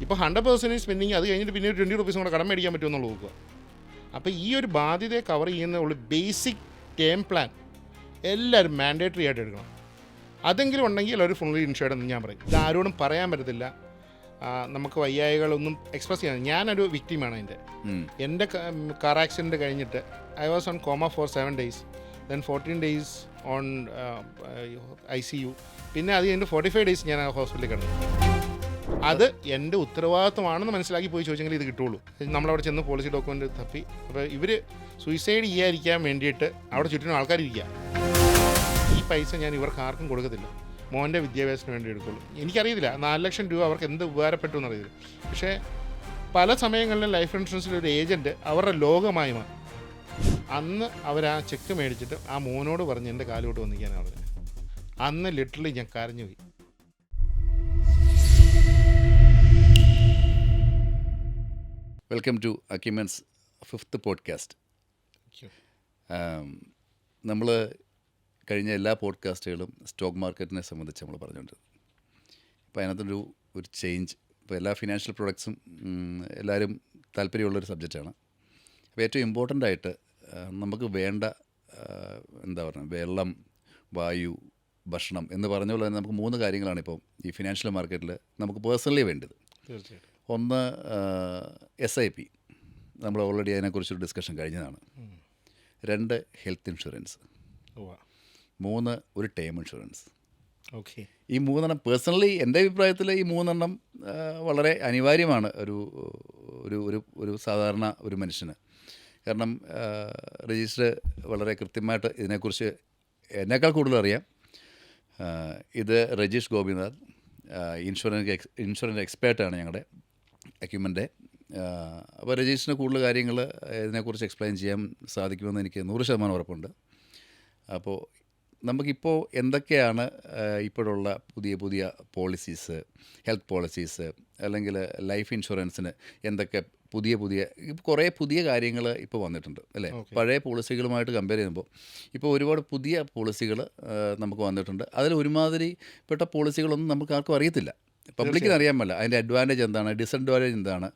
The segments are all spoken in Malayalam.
ഇപ്പോൾ 100% സ്പെൻഡിങ്, അത് കഴിഞ്ഞിട്ട് പിന്നെ ഒരു 20 റുപ്പീസും കൂടെ കടം മേടിക്കാൻ പറ്റുമെന്നുള്ള നോക്കുക. അപ്പോൾ ഈ ഒരു ബാധ്യതയെ കവർ ചെയ്യുന്ന ഒരു ബേസിക് ടേം പ്ലാൻ എല്ലാവരും മാൻഡേറ്ററി ആയിട്ട് എടുക്കണം. അതെങ്കിലും ഉണ്ടെങ്കിൽ എല്ലാവരും ഫുള്ളി ഇൻഷുർഡ് എന്ന് ഞാൻ പറയും. ഇത് ആരോടും പറയാൻ പറ്റത്തില്ല. നമുക്ക് വയ്യായികളൊന്നും എക്സ്പ്രസ് ചെയ്യാൻ. ഞാനൊരു വിക്ടിമാണ് അതിൻ്റെ. എൻ്റെ കാർ ആക്സിഡൻറ്റ് കഴിഞ്ഞിട്ട് I was on coma for 7 days, then 14 days on ICU, പിന്നെ അത് കഴിഞ്ഞിട്ട് 45 days ഞാൻ ഹോസ്പിറ്റലിൽ കിടന്നു. അത് എൻ്റെ ഉത്തരവാദിത്വമാണെന്ന് മനസ്സിലാക്കി പോയി ചോദിച്ചെങ്കിൽ ഇത് കിട്ടുള്ളൂ. നമ്മളവിടെ ചെന്ന് പോളിസി ഡോക്യുമെൻ്റ് തപ്പി. അപ്പോൾ ഇവർ സൂയിസൈഡ് ചെയ്യാതിരിക്കാൻ വേണ്ടിയിട്ട് അവിടെ ചുറ്റിനും ആൾക്കാരിരിക്കുക. ഈ പൈസ ഞാൻ ഇവർക്ക് ആർക്കും കൊടുക്കത്തില്ല, മോൻ്റെ വിദ്യാഭ്യാസത്തിന് വേണ്ടി എടുക്കുള്ളൂ. എനിക്കറിയത്തില്ല 4 ലക്ഷം രൂപ അവർക്ക് എന്ത് ഉപകാരപ്പെട്ടു എന്നറിയില്ല. പക്ഷേ പല സമയങ്ങളിലും ലൈഫ് ഇൻഷുറൻസിലെ ഒരു ഏജൻറ്റ് അവരുടെ ലോകമായി മാറി. അന്ന് അവർ ആ ചെക്ക് മേടിച്ചിട്ട് ആ മോനോട് പറഞ്ഞ് എൻ്റെ കാലോട്ട് വന്നിരിക്കാനാണ് പറഞ്ഞത്. അന്ന് ലിറ്ററലി ഞാൻ കരഞ്ഞുപോയി. വെൽക്കം ടു അക്യുമെൻസ് 5th പോഡ്കാസ്റ്റ്. നമ്മൾ കഴിഞ്ഞ എല്ലാ പോഡ്കാസ്റ്റുകളും സ്റ്റോക്ക് മാർക്കറ്റിനെ സംബന്ധിച്ച് നമ്മൾ പറഞ്ഞുകൊണ്ട്, ഇപ്പോൾ അതിനകത്തൊരു ചേഞ്ച്. ഇപ്പോൾ എല്ലാ ഫിനാൻഷ്യൽ പ്രൊഡക്ട്സും എല്ലാവരും താല്പര്യമുള്ളൊരു സബ്ജക്റ്റാണ്. അപ്പോൾ ഏറ്റവും ഇമ്പോർട്ടൻ്റ് ആയിട്ട് നമുക്ക് വേണ്ട എന്താ പറയുക, വെള്ളം, വായു, ഭക്ഷണം എന്ന് പറഞ്ഞ പോലെ തന്നെ നമുക്ക് 3 കാര്യങ്ങളാണ് ഇപ്പോൾ ഈ ഫിനാൻഷ്യൽ മാർക്കറ്റിൽ നമുക്ക് പേഴ്സണലി വേണ്ടത്. തീർച്ചയായിട്ടും. ഒന്ന് SIP, നമ്മൾ ഓൾറെഡി അതിനെക്കുറിച്ചൊരു ഡിസ്കഷൻ കഴിഞ്ഞതാണ്. 2 ഹെൽത്ത് ഇൻഷുറൻസ്. 3 ഒരു ടേം ഇൻഷുറൻസ്. ഓക്കെ. ഈ 3 പേഴ്സണലി എൻ്റെ അഭിപ്രായത്തിൽ ഈ 3 വളരെ അനിവാര്യമാണ് ഒരു സാധാരണ ഒരു മനുഷ്യന്. കാരണം രജിസ്റ്റർ വളരെ കൃത്യമായിട്ട് ഇതിനെക്കുറിച്ച് എന്നേക്കാൾ കൂടുതൽ അറിയാം. ഇത് രജീഷ് ഗോപിനാഥ്, ഇൻഷുറൻസ് എക്സ്പേർട്ടാണ് ഞങ്ങളുടെ അക്യുമെൻ്റെ. അപ്പോൾ രജീഷിന് കൂടുതൽ കാര്യങ്ങൾ ഇതിനെക്കുറിച്ച് എക്സ്പ്ലെയിൻ ചെയ്യാൻ സാധിക്കുമെന്ന് എനിക്ക് 100% ഉറപ്പുണ്ട്. അപ്പോൾ നമുക്കിപ്പോൾ എന്തൊക്കെയാണ് ഇപ്പോഴുള്ള പുതിയ പോളിസീസ്, ഹെൽത്ത് പോളിസീസ്, അല്ലെങ്കിൽ ലൈഫ് ഇൻഷുറൻസിന് എന്തൊക്കെ കുറേ പുതിയ കാര്യങ്ങൾ ഇപ്പോൾ വന്നിട്ടുണ്ട് അല്ലേ? പഴയ പോളിസികളുമായിട്ട് കമ്പയർ ചെയ്യുമ്പോൾ ഇപ്പോൾ ഒരുപാട് പുതിയ പോളിസികൾ നമുക്ക് വന്നിട്ടുണ്ട്. അതിൽ ഒരുമാതിരിപ്പെട്ട പോളിസികളൊന്നും നമുക്ക് ആർക്കും അറിയത്തില്ല. പബ്ലിക്കിന് അറിയാൻ പറ്റില്ല അതിൻ്റെ അഡ്വാൻറ്റേജ് എന്താണ്, ഡിസഡ്വാൻറ്റേജ് എന്താണ്,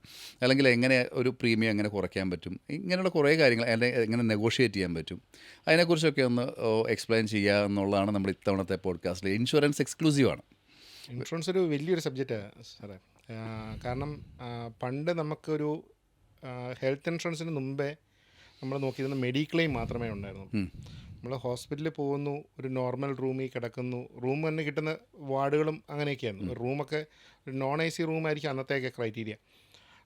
അല്ലെങ്കിൽ എങ്ങനെ ഒരു പ്രീമിയം എങ്ങനെ കുറയ്ക്കാൻ പറ്റും, ഇങ്ങനെയുള്ള കുറേ കാര്യങ്ങൾ, അതിൻ്റെ എങ്ങനെ നെഗോഷിയേറ്റ് ചെയ്യാൻ പറ്റും, അതിനെക്കുറിച്ചൊക്കെ ഒന്ന് എക്സ്പ്ലെയിൻ ചെയ്യുക എന്നുള്ളതാണ് നമ്മുടെ ഇത്തവണത്തെ പോഡ്കാസ്റ്റിൽ. ഇൻഷുറൻസ് എക്സ്ക്ലൂസീവാണ്. ഇൻഷുറൻസ് ഒരു വലിയൊരു സബ്ജക്റ്റാണ് സാറേ. കാരണം പണ്ട് നമുക്കൊരു ഹെൽത്ത് ഇൻഷുറൻസിന് മുമ്പേ നമ്മൾ നോക്കിയിരുന്ന മെഡിക്ലെയിം മാത്രമേ ഉണ്ടായിരുന്നുള്ളൂ. നമ്മൾ ഹോസ്പിറ്റലിൽ പോകുന്നു, ഒരു നോർമൽ റൂമിൽ കിടക്കുന്നു, റൂം തന്നെ കിട്ടുന്ന വാർഡുകളും അങ്ങനെയൊക്കെയായിരുന്നു. റൂമൊക്കെ ഒരു non-AC റൂമായിരിക്കും അന്നത്തെയൊക്കെ ക്രൈറ്റീരിയ.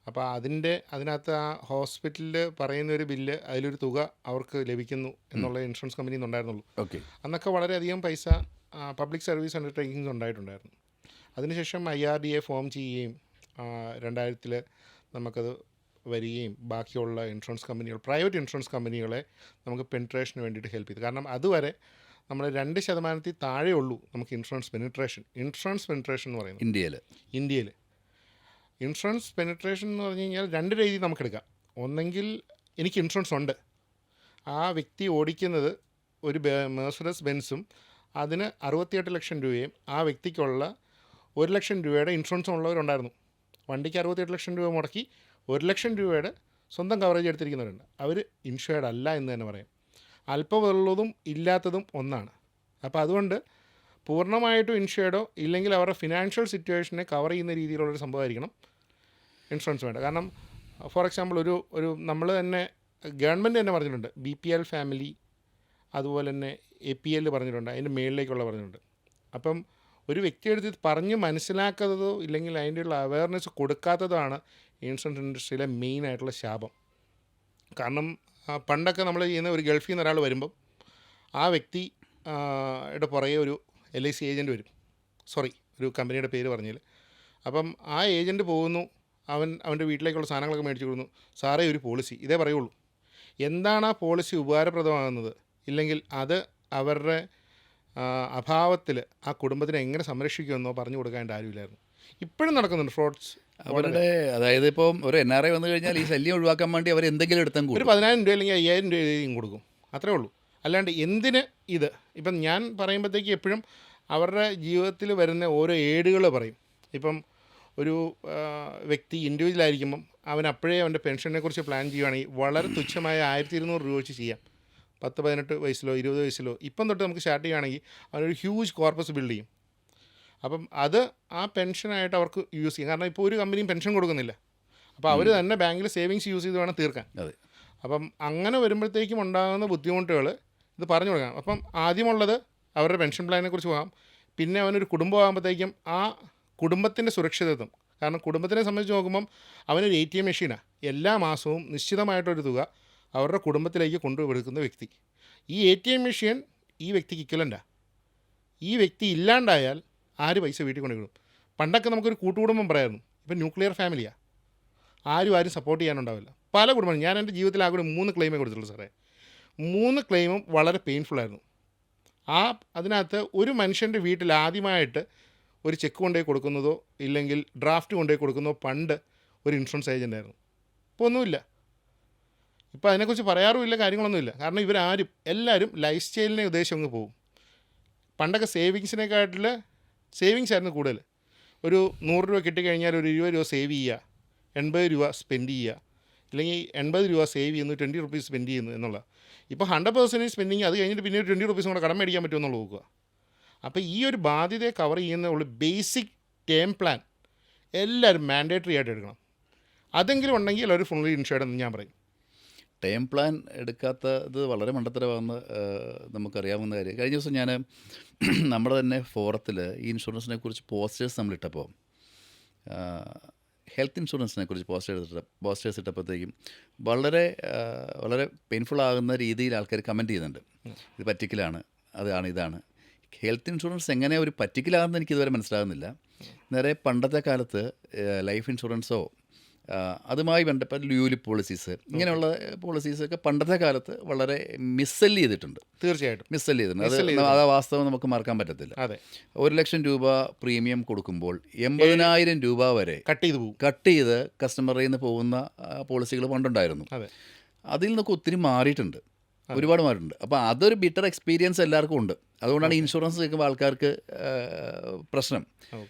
അപ്പോൾ അതിനകത്ത് ആ ഹോസ്പിറ്റലിൽ പറയുന്ന ഒരു ബില്ല്, അതിലൊരു തുക അവർക്ക് ലഭിക്കുന്നു എന്നുള്ള ഇൻഷുറൻസ് കമ്പനിയിൽ നിന്നുണ്ടായിരുന്നുള്ളൂ. ഓക്കെ. അന്നൊക്കെ വളരെയധികം പൈസ പബ്ലിക് സർവീസ് അണ്ടർടേക്കിങ്സ് ഉണ്ടായിട്ടുണ്ടായിരുന്നു. അതിനുശേഷം IRDA ഫോം ചെയ്യുകയും 2000 നമുക്കത് വരികയും ബാക്കിയുള്ള ഇൻഷുറൻസ് കമ്പനികൾ, പ്രൈവറ്റ് ഇൻഷുറൻസ് കമ്പനികളെ നമുക്ക് പെനിട്രേഷന് വേണ്ടിയിട്ട് ഹെൽപ്പ് ചെയ്തു. കാരണം അതുവരെ നമ്മൾ 2% താഴെ ഉള്ളൂ നമുക്ക് ഇൻഷുറൻസ് പെനിട്രേഷൻ എന്ന് പറയുന്നത് ഇന്ത്യയിൽ. ഇൻഷുറൻസ് പെനിട്രേഷൻ എന്ന് പറഞ്ഞു കഴിഞ്ഞാൽ 2 രീതി നമുക്കെടുക്കാം. ഒന്നെങ്കിൽ എനിക്ക് ഇൻഷുറൻസ് ഉണ്ട്, ആ വ്യക്തി ഓടിക്കുന്നത് ഒരു മെഴ്സഡസ് ബെൻസും അതിന് 68 ലക്ഷം രൂപയും ആ വ്യക്തിക്കുള്ള 1 ലക്ഷം രൂപയുടെ ഇൻഷുറൻസും ഉള്ളവരുണ്ടായിരുന്നു. വണ്ടിക്ക് 68 ലക്ഷം രൂപ മുടക്കി 1 ലക്ഷം രൂപയുടെ സ്വന്തം കവറേജ് എടുത്തിരിക്കുന്നവരുണ്ട്. അവർ ഇൻഷുർഡ് അല്ല എന്ന് തന്നെ പറയാം. അല്പമുള്ളതും ഇല്ലാത്തതും ഒന്നാണ്. അപ്പോൾ അതുകൊണ്ട് പൂർണ്ണമായിട്ടും ഇൻഷുർഡോ ഇല്ലെങ്കിൽ അവരുടെ ഫിനാൻഷ്യൽ സിറ്റുവേഷനെ കവർ ചെയ്യുന്ന രീതിയിലുള്ളൊരു സംഭവമായിരിക്കണം ഇൻഷുറൻസ് വേണ്ട. കാരണം ഫോർ എക്സാമ്പിൾ ഒരു നമ്മൾ തന്നെ ഗവൺമെൻറ് തന്നെ പറഞ്ഞിട്ടുണ്ട്, BPL ഫാമിലി, അതുപോലെ തന്നെ APL പറഞ്ഞിട്ടുണ്ട്, അതിൻ്റെ മേളിലേക്കുള്ള പറഞ്ഞിട്ടുണ്ട്. അപ്പം ഒരു വ്യക്തിയെടുത്ത് പറഞ്ഞ് മനസ്സിലാക്കാത്തതോ ഇല്ലെങ്കിൽ അതിൻ്റെയുള്ള അവയർനെസ് കൊടുക്കാത്തതോ ആണ് ഇൻഷുറൻസ് ഇൻഡസ്ട്രിയിലെ മെയിനായിട്ടുള്ള ശാപം. കാരണം പണ്ടൊക്കെ നമ്മൾ ചെയ്യുന്ന ഒരു ഗൾഫിൽ നിന്ന് ഒരാൾ വരുമ്പം ആ വ്യക്തിയുടെ പുറകെ ഒരു LIC ഏജൻറ്റ് വരും. ഒരു കമ്പനിയുടെ പേര് പറഞ്ഞില്ല. അപ്പം ആ ഏജൻറ്റ് പോകുന്നു, അവൻ്റെ വീട്ടിലേക്കുള്ള സാധനങ്ങളൊക്കെ മേടിച്ചു കൊടുക്കുന്നു. സാറേ ഒരു പോളിസി, ഇതേ പറയുള്ളൂ. എന്താണ് ആ പോളിസി ഉപകാരപ്രദമാകുന്നത്, ഇല്ലെങ്കിൽ അത് അവരുടെ അഭാവത്തിൽ ആ കുടുംബത്തിനെ എങ്ങനെ സംരക്ഷിക്കുമെന്നോ പറഞ്ഞു കൊടുക്കേണ്ട ആരുമില്ലായിരുന്നു. ഇപ്പോഴും നടക്കുന്നുണ്ട് ഫ്രോഡ്സ് അവരുടെ. അതായത് ഇപ്പം ഒരു NRI വന്നു കഴിഞ്ഞാൽ ഈ ശല്യം ഒഴിവാക്കാൻ വേണ്ടി അവർ എന്തെങ്കിലും എടുത്താൽ ഒരു 10,000 രൂപ അല്ലെങ്കിൽ 5,000 രൂപ കൊടുക്കും, അത്രേ ഉള്ളൂ. അല്ലാണ്ട് എന്തിന് ഇത്? ഇപ്പം ഞാൻ പറയുമ്പോഴത്തേക്ക് എപ്പോഴും അവരുടെ ജീവിതത്തിൽ വരുന്ന ഓരോ ഏടുകൾ പറയും. ഇപ്പം ഒരു വ്യക്തി ഇൻഡിവിജ്വലായിരിക്കുമ്പം അവൻ അപ്പോഴേ അവൻ്റെ പെൻഷനെ കുറിച്ച് പ്ലാൻ ചെയ്യുകയാണെങ്കിൽ വളരെ തുച്ഛമായ 1200 രൂപ വെച്ച് ചെയ്യാം. 18 വയസ്സിലോ 20 വയസ്സിലോ ഇപ്പം തൊട്ട് നമുക്ക് സ്റ്റാർട്ട് ചെയ്യുകയാണെങ്കിൽ അവനൊരു ഹ്യൂജ് കോർപ്പസ് ബിൽഡ് ചെയ്യും. അപ്പം അത് ആ പെൻഷനായിട്ട് അവർക്ക് യൂസ് ചെയ്യും. കാരണം ഇപ്പോൾ ഒരു കമ്പനിയും പെൻഷൻ കൊടുക്കുന്നില്ല. അപ്പോൾ അവർ തന്നെ ബാങ്കിൽ സേവിങ്സ് യൂസ് ചെയ്ത് വേണം തീർക്കാൻ. അപ്പം അങ്ങനെ വരുമ്പോഴത്തേക്കും ഉണ്ടാകുന്ന ബുദ്ധിമുട്ടുകൾ ഇത് പറഞ്ഞു കൊടുക്കാം. അപ്പം ആദ്യമുള്ളത് അവരുടെ പെൻഷൻ പ്ലാനിനെ കുറിച്ച് പോകാം. പിന്നെ അവനൊരു കുടുംബമാകുമ്പോഴത്തേക്കും ആ കുടുംബത്തിൻ്റെ സുരക്ഷിതത്വം, കാരണം കുടുംബത്തിനെ സംബന്ധിച്ച് നോക്കുമ്പം അവനൊരു ATM മെഷീനാണ്. എല്ലാ മാസവും നിശ്ചിതമായിട്ടൊരു തുക അവരുടെ കുടുംബത്തിലേക്ക് കൊണ്ടുകൊടുക്കുന്ന വ്യക്തി. ഈ ATM മെഷീൻ ഈ വ്യക്തിക്ക് ഇക്വലൻ്റാണ്. ഈ വ്യക്തി ഇല്ലാണ്ടായാൽ ആര് പൈസ വീട്ടിൽ കൊണ്ടുവിടും? പണ്ടൊക്കെ നമുക്കൊരു കൂട്ടുകുടുംബം പറയായിരുന്നു. ഇപ്പം ന്യൂക്ലിയർ ഫാമിലിയാണ്. ആരും സപ്പോർട്ട് ചെയ്യാനുണ്ടാവില്ല. പല കുടുംബം, ഞാൻ എൻ്റെ ജീവിതത്തിൽ ആകെ 3 ക്ലെയിമേ കൊടുത്തിട്ടുള്ളൂ സാറേ. 3 ക്ലെയിമും വളരെ പെയിൻഫുള്ളായിരുന്നു. അതിനകത്ത് ഒരു മനുഷ്യൻ്റെ വീട്ടിൽ ആദ്യമായിട്ട് ഒരു ചെക്ക് കൊണ്ടുപോയി കൊടുക്കുന്നതോ ഇല്ലെങ്കിൽ ഡ്രാഫ്റ്റ് കൊണ്ടുപോയി കൊടുക്കുന്നതോ പണ്ട് ഒരു ഇൻഷുറൻസ് ഏജൻ്റ് ആയിരുന്നു. ഇപ്പോൾ ഒന്നുമില്ല. ഇപ്പോൾ അതിനെക്കുറിച്ച് പറയാറുമില്ല, കാര്യങ്ങളൊന്നുമില്ല. കാരണം എല്ലാവരും ലൈഫ് സ്റ്റൈലിനെ ഉദ്ദേശം അങ്ങ് പോകും. പണ്ടൊക്കെ സേവിങ്സിനെക്കാട്ടിൽ സേവിങ്സ് ആയിരുന്നു കൂടുതൽ. ഒരു 100 രൂപ കിട്ടിക്കഴിഞ്ഞാൽ ഒരു 20 രൂപ സേവ് ചെയ്യുക, 80 രൂപ സ്പെൻഡ് ചെയ്യുക, അല്ലെങ്കിൽ 80 രൂപ സേവ് ചെയ്യുന്നു, 20 റുപ്പീസ് സ്പെൻഡ് ചെയ്യുന്നു എന്നുള്ള. ഇപ്പോൾ 100% സ്പെൻഡിങ്, അത് കഴിഞ്ഞിട്ട് പിന്നെ 20 റുപ്പീസും കൂടെ കടം മേടിക്കാൻ പറ്റുമെന്നുള്ള നോക്കുക. അപ്പോൾ ഈ ഒരു ബാധ്യതയെ കവർ ചെയ്യുന്ന ബേസിക് ടേം പ്ലാൻ എല്ലാവരും മാൻഡേറ്ററി ആയിട്ട് എടുക്കണം. അതെങ്കിലും ഉണ്ടെങ്കിൽ എല്ലാവരും ഫുള്ളി ഇൻഷുർഡ് എന്ന് ഞാൻ പറയും. ടേം പ്ലാൻ എടുക്കാത്തത് വളരെ മണ്ടത്തരമാണെന്ന് നമുക്കറിയാവുന്ന കാര്യം. കഴിഞ്ഞ ദിവസം ഞാൻ നമ്മുടെ തന്നെ ഫോറത്തിൽ ഈ ഇൻഷുറൻസിനെ കുറിച്ച് പോസ്റ്റേഴ്സ് നമ്മളിട്ടപ്പോൾ, ഹെൽത്ത് ഇൻഷുറൻസിനെ കുറിച്ച് പോസ്റ്റേഴ്സ് ഇട്ടപ്പോഴത്തേക്കും വളരെ പെയിൻഫുൾ ആകുന്ന രീതിയിൽ ആൾക്കാർ കമൻറ്റ് ചെയ്യുന്നുണ്ട്. ഇത് പറ്റിക്കലാണ്, അതാണ് ഇതാണ്. ഹെൽത്ത് ഇൻഷുറൻസ് എങ്ങനെ ഒരു പറ്റിക്കലാണെന്ന് എനിക്കിതുവരെ മനസ്സിലാകുന്നില്ല. നേരെ പണ്ടത്തെ കാലത്ത് ലൈഫ് ഇൻഷുറൻസോ അതുമായി ബന്ധപ്പെട്ട യൂലിപ്പ് പോളിസീസ്, ഇങ്ങനെയുള്ള പോളിസീസൊക്കെ പണ്ടത്തെ കാലത്ത് വളരെ മിസ്സെല് ചെയ്തിട്ടുണ്ട്. തീർച്ചയായിട്ടും മിസ്സെല് ചെയ്തിട്ടുണ്ട്. അത് വാസ്തവം നമുക്ക് മറക്കാൻ പറ്റത്തില്ല. 1,00,000 രൂപ പ്രീമിയം കൊടുക്കുമ്പോൾ 80,000 രൂപ വരെ കട്ട് ചെയ്ത് കസ്റ്റമറിൽ നിന്ന് പോകുന്ന പോളിസികൾ പണ്ടുണ്ടായിരുന്നു. അതിൽ നിന്നൊക്കെ ഒത്തിരി മാറിയിട്ടുണ്ട്, ഒരുപാട് മാറിയിട്ടുണ്ട്. അപ്പോൾ അതൊരു ബിറ്റർ എക്സ്പീരിയൻസ് എല്ലാവർക്കും ഉണ്ട്. അതുകൊണ്ടാണ് ഇൻഷുറൻസ് കേൾക്കുമ്പോൾ ആൾക്കാർക്ക് പ്രശ്നം.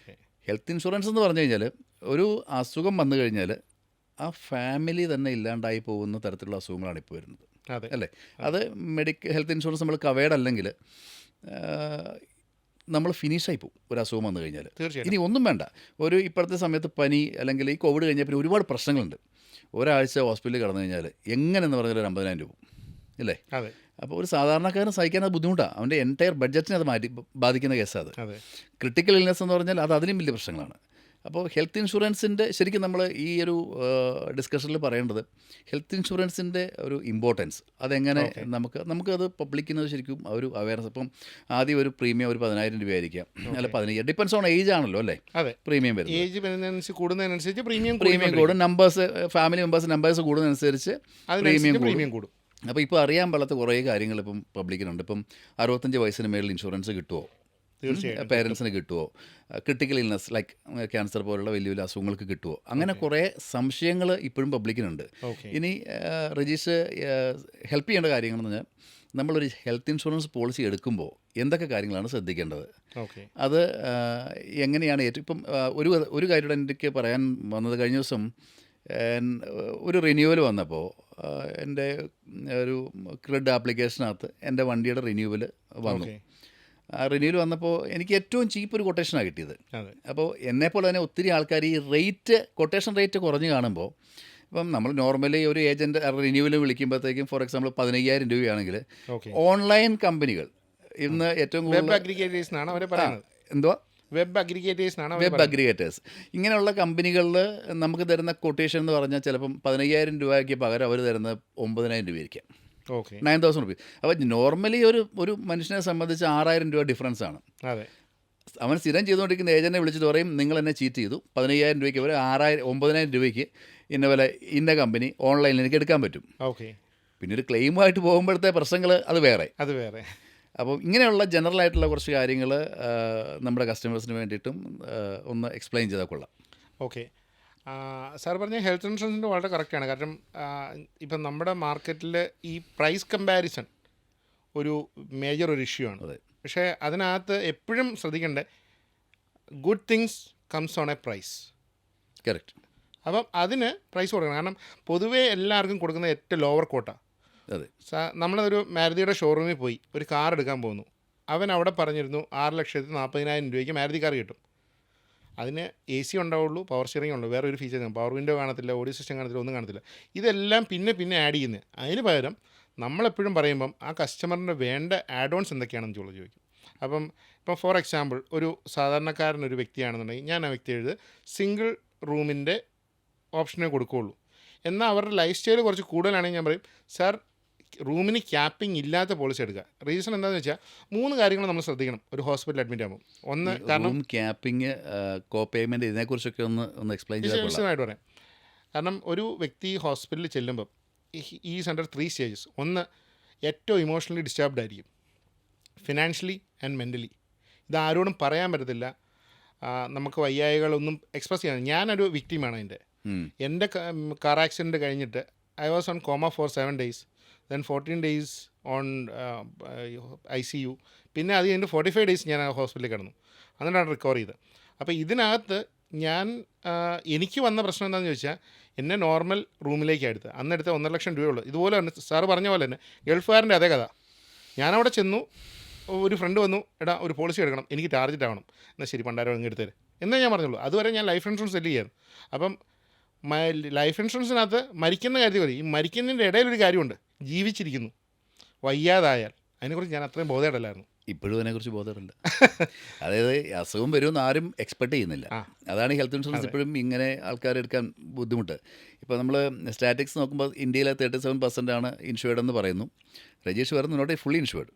ഹെൽത്ത് ഇൻഷുറൻസ് എന്ന് പറഞ്ഞു കഴിഞ്ഞാൽ ഒരു അസുഖം വന്നു കഴിഞ്ഞാൽ ആ ഫാമിലി തന്നെ ഇല്ലാണ്ടായി പോകുന്ന തരത്തിലുള്ള അസുഖങ്ങളാണ് ഇപ്പോൾ വരുന്നത്, അല്ലേ? അത് ഹെൽത്ത് ഇൻഷുറൻസ് നമ്മൾ കവേർഡ് അല്ലെങ്കിൽ നമ്മൾ ഫിനിഷായി പോകും ഒരു അസുഖം വന്നു കഴിഞ്ഞാൽ. ഇനി ഒന്നും വേണ്ട, ഇപ്പോഴത്തെ സമയത്ത് പനി അല്ലെങ്കിൽ ഈ കോവിഡ് കഴിഞ്ഞാൽ പിന്നെ ഒരുപാട് പ്രശ്നങ്ങളുണ്ട്. ഒരാഴ്ച ഹോസ്പിറ്റലിൽ കിടന്നു കഴിഞ്ഞാൽ എങ്ങനെയെന്ന് പറഞ്ഞാൽ ഒരു 50,000 രൂപ, ഇല്ലേ? അപ്പോൾ ഒരു സാധാരണക്കാരന് സഹിക്കാൻ അത് ബുദ്ധിമുട്ടാണ്. അവൻ്റെ എൻറ്റയർ ബഡ്ജറ്റിനെ അത് ബാധിക്കുന്ന കേസാണ് അത്. ക്രിട്ടിക്കൽ ഇൽനെസ് എന്ന് പറഞ്ഞാൽ അത് അതിലും വലിയ പ്രശ്നങ്ങളാണ്. അപ്പോൾ ഹെൽത്ത് ഇൻഷുറൻസിൻ്റെ ശരിക്കും നമ്മൾ ഈ ഒരു ഡിസ്കഷനിൽ പറയേണ്ടത് ഹെൽത്ത് ഇൻഷുറൻസിൻ്റെ ഒരു ഇമ്പോർട്ടൻസ്, അതെങ്ങനെ നമുക്കത് പബ്ലിക്കിന് ശരിക്കും ഒരു അവയർനെസ്. ഇപ്പം ആദ്യം ഒരു പ്രീമിയം ഒരു 10,000 രൂപയായിരിക്കാം, അല്ല 15, ഡിപ്പെൻസ് ഓൺ ഏജ് ആണല്ലോ, അല്ലേ? പ്രീമിയം വരുന്നത് ഏജ് കൂടുന്നതിനനുസരിച്ച് പ്രീമിയം കൂടും. ഫാമിലി നമ്പേഴ്സ് കൂടുന്നതനുസരിച്ച് പ്രീമിയം കൂടും. അപ്പോൾ ഇപ്പോൾ അറിയാൻ പാടാത്ത കുറേ കാര്യങ്ങൾ ഇപ്പം പബ്ലിക്കിനുണ്ട്. ഇപ്പം 65 വയസ്സിന് മേളിൽ ഇൻഷുറൻസ് കിട്ടുമോ, പേരൻസിന് കിട്ടുമോ, ക്രിട്ടിക്കൽ ഇൽനെസ് ലൈക്ക് ക്യാൻസർ പോലുള്ള വലിയ വലിയ അസുഖങ്ങൾക്ക് കിട്ടുമോ, അങ്ങനെ കുറേ സംശയങ്ങൾ ഇപ്പോഴും പബ്ലിക്കിനുണ്ട്. ഇനി രജിസ്റ്റർ ഹെൽപ്പ് ചെയ്യേണ്ട കാര്യങ്ങളെന്ന് പറഞ്ഞാൽ നമ്മളൊരു ഹെൽത്ത് ഇൻഷുറൻസ് പോളിസി എടുക്കുമ്പോൾ എന്തൊക്കെ കാര്യങ്ങളാണ് ശ്രദ്ധിക്കേണ്ടത്, അത് എങ്ങനെയാണ് ഇപ്പം ഒരു കാര്യം എനിക്ക് പറയാൻ വന്നത്. കഴിഞ്ഞ ദിവസം ഒരു റിന്യൂവൽ വന്നപ്പോൾ എൻ്റെ ഒരു ക്രെഡിറ്റ് ആപ്ലിക്കേഷനകത്ത് എൻ്റെ വണ്ടിയുടെ റിന്യൂവൽ വന്നു. ആ റിന്യൂവൽ വന്നപ്പോൾ എനിക്ക് ഏറ്റവും ചീപ്പ് ഒരു കൊട്ടേഷനാണ് കിട്ടിയത്. അപ്പോൾ എന്നെപ്പോലെ തന്നെ ഒത്തിരി ആൾക്കാർ ഈ കൊട്ടേഷൻ റേറ്റ് കുറഞ്ഞ് കാണുമ്പോൾ, ഇപ്പം നമ്മൾ നോർമലി ഒരു ഏജൻറ്റ് റിന്യൂവൽ വിളിക്കുമ്പോഴത്തേക്കും ഫോർ എക്സാമ്പിൾ 15,000 രൂപയാണെങ്കിൽ ഓൺലൈൻ കമ്പനികൾ ഇന്ന് ഏറ്റവും കൂടുതൽ എന്തുവാ വെബ് അഗ്രിഗേറ്റേഴ്സ് ഇങ്ങനെയുള്ള കമ്പനികളിൽ നമുക്ക് തരുന്ന കൊട്ടേഷൻ എന്ന് പറഞ്ഞാൽ ചിലപ്പം 15,000 രൂപയ്ക്ക് പകരം അവർ തരുന്നത് 9,000 രൂപയായിരിക്കാം, 9,000 റുപ്പീസ്. അപ്പോൾ നോർമലി ഒരു മനുഷ്യനെ സംബന്ധിച്ച് 6,000 രൂപ ഡിഫറൻസ് ആണ്. അവൻ സ്ഥിരം ചെയ്തുകൊണ്ടിരിക്കുന്ന ഏജൻറ്റിനെ വിളിച്ചിട്ട് പറയും നിങ്ങൾ എന്നെ ചീറ്റ് ചെയ്തു, 15,000 രൂപയ്ക്ക് അവർ 9,000 രൂപയ്ക്ക് ഇന്ന കമ്പനി ഓൺലൈനിൽ എനിക്ക് എടുക്കാൻ പറ്റും. പിന്നെ ഒരു ക്ലെയിമുമായിട്ട് പോകുമ്പോഴത്തെ പ്രശ്നങ്ങൾ അത് വേറെ. അപ്പോൾ ഇങ്ങനെയുള്ള ജനറൽ ആയിട്ടുള്ള കുറച്ച് കാര്യങ്ങൾ നമ്മുടെ കസ്റ്റമേഴ്സിന് വേണ്ടിയിട്ടും ഒന്ന് എക്സ്പ്ലെയിൻ ചെയ്താൽ കൊള്ളാം. സാർ പറഞ്ഞ ഹെൽത്ത് ഇൻഷുറൻസിൻ്റെ വളരെ കറക്റ്റാണ്. കാരണം ഇപ്പം നമ്മുടെ മാർക്കറ്റിൽ ഈ പ്രൈസ് കമ്പാരിസൺ ഒരു ഇഷ്യൂ ആണ്. പക്ഷേ അതിനകത്ത് എപ്പോഴും ശ്രദ്ധിക്കേണ്ടത് good things comes on a price. Correct. അപ്പം അതിന് പ്രൈസ് കൊടുക്കണം. കാരണം പൊതുവേ എല്ലാവർക്കും കൊടുക്കുന്ന ഏറ്റവും ലോവർ കോട്ട. അതെ. നമ്മളൊരു മാരുതിയുടെ ഷോറൂമിൽ പോയി ഒരു കാർ എടുക്കാൻ പോകുന്നു. അവൻ അവിടെ പറഞ്ഞിരുന്നു 6,40,000 രൂപയ്ക്ക് മാരുതി കാർ കിട്ടും. അതിന് AC ഉണ്ടാവുള്ളൂ, പവർ സ്റ്റിയറിംഗ് ഉള്ളൂ, വേറെ ഒരു ഫീച്ചർ പവർ വിൻഡോ കാണത്തില്ല, ഓഡിയോ സിസ്റ്റം കാണത്തില്ല, ഒന്നും കാണത്തില്ല. ഇതെല്ലാം പിന്നെ ആഡ് ചെയ്യുന്നത്. അതിന് പകരം നമ്മളെപ്പോഴും പറയുമ്പം ആ കസ്റ്റമറിൻ്റെ വേണ്ട ആഡ് ഓൺസ് എന്തൊക്കെയാണെന്ന് ചോദിക്കും. ഇപ്പം ഫോർ എക്സാമ്പിൾ ഒരു സാധാരണക്കാരനൊരു വ്യക്തിയാണെന്നുണ്ടെങ്കിൽ ഞാൻ ആ വ്യക്തിയോട് സിംഗിൾ റൂമിൻ്റെ ഓപ്ഷനേ കൊടുക്കുകയുള്ളൂ. എന്നാൽ അവരുടെ ലൈഫ് സ്റ്റൈൽ കുറച്ച് കൂടുതലാണെങ്കിൽ ഞാൻ പറയും സാർ റൂമിന് ക്യാപ്പിംഗ് ഇല്ലാത്ത പോളിസി എടുക്കുക. റീസൺ എന്താണെന്ന് വെച്ചാൽ 3 കാര്യങ്ങൾ നമ്മൾ ശ്രദ്ധിക്കണം ഒരു ഹോസ്പിറ്റൽ അഡ്മിറ്റ് ആകുമ്പോൾ. ഒന്ന്, കാരണം റൂം ക്യാപ്പിംഗ്, കോ പേയ്മെൻറ്റ്, ഇതിനെക്കുറിച്ചൊക്കെ ഒന്ന് എക്സ്പ്ലെയിൻ ചെയ്യാൻ. വിശദമായിട്ട് പറയാം. കാരണം ഒരു വ്യക്തി ഹോസ്പിറ്റലിൽ ചെല്ലുമ്പം ഈ സെൻറ്റർ 3 സ്റ്റേജസ്. ഒന്ന്, ഏറ്റവും ഇമോഷണലി ഡിസ്റ്റർബ്ഡ് ആയിരിക്കും, ഫിനാൻഷ്യലി ആൻഡ് മെൻ്റലി. ഇതാരോടും പറയാൻ പറ്റത്തില്ല. നമുക്ക് വയ്യായികളൊന്നും എക്സ്പ്രസ് ചെയ്യാൻ. ഞാനൊരു വിക്ടിമാണ് അതിൻ്റെ. എൻ്റെ കാർ ആക്സിഡൻറ്റ് കഴിഞ്ഞിട്ട് I was on coma for 7 days, then 14 days on ICU. പിന്നെ അത് കഴിഞ്ഞിട്ട് 45 days ഞാൻ ആ ഹോസ്പിറ്റലിൽ കിടന്നു. എന്നിട്ടാണ് റിക്കവർ ചെയ്തത്. അപ്പോൾ ഇതിനകത്ത് എനിക്ക് വന്ന പ്രശ്നം എന്താണെന്ന് ചോദിച്ചാൽ എന്നെ നോർമൽ റൂമിലേക്കാണ് എടുത്തത്. അന്നെടുത്ത് 1.5 ലക്ഷം രൂപയുള്ളൂ. ഇതുപോലെ തന്നെ സാറ് പറഞ്ഞ പോലെ തന്നെ ഗൾഫുകാരൻ്റെ അതേ കഥ. ഞാനവിടെ ചെന്നു, ഒരു ഫ്രണ്ട് വന്നു, എടാ ഒരു പോളിസി എടുക്കണം, എനിക്ക് ടാർജറ്റ് ആവണം. എന്നാൽ ശരി, 12,000 അങ്ങ് എടുത്തേര് എന്നേ ഞാൻ പറഞ്ഞുള്ളൂ. അതുവരെ ഞാൻ ലൈഫ് ഇൻഷുറൻസ് സെല്ല് ചെയ്യായിരുന്നു. അപ്പം ലൈഫ് ഇൻഷുറൻസിനകത്ത് മരിക്കുന്ന കാര്യത്തിൽ മതി. ഈ മരിക്കുന്നതിൻ്റെ ഇടയിലൊരു കാര്യമുണ്ട്, ജീവിച്ചിരിക്കുന്നു, വയ്യാതായാൽ. അതിനെക്കുറിച്ച് ഞാൻ അത്രയും ബോധേടല്ലായിരുന്നു. ഇപ്പോഴും അതിനെക്കുറിച്ച് ബോധമില്ല. അതായത് അസുഖം വരുമെന്ന് ആരും എക്സ്പെക്ട് ചെയ്യുന്നില്ല. അതാണ് ഈ ഹെൽത്ത് ഇൻഷുറൻസ് ഇപ്പോഴും ഇങ്ങനെ ആൾക്കാരെടുക്കാൻ ബുദ്ധിമുട്ട്. ഇപ്പോൾ നമ്മൾ സ്റ്റാറ്റിക്സ് നോക്കുമ്പോൾ ഇന്ത്യയിലെ 37% ഇൻഷുവേർഡ് എന്ന് പറയുന്നു. രജീഷ് പറയുന്നത് നോട്ട് ഫുള്ളി ഇൻഷുവേർഡ്.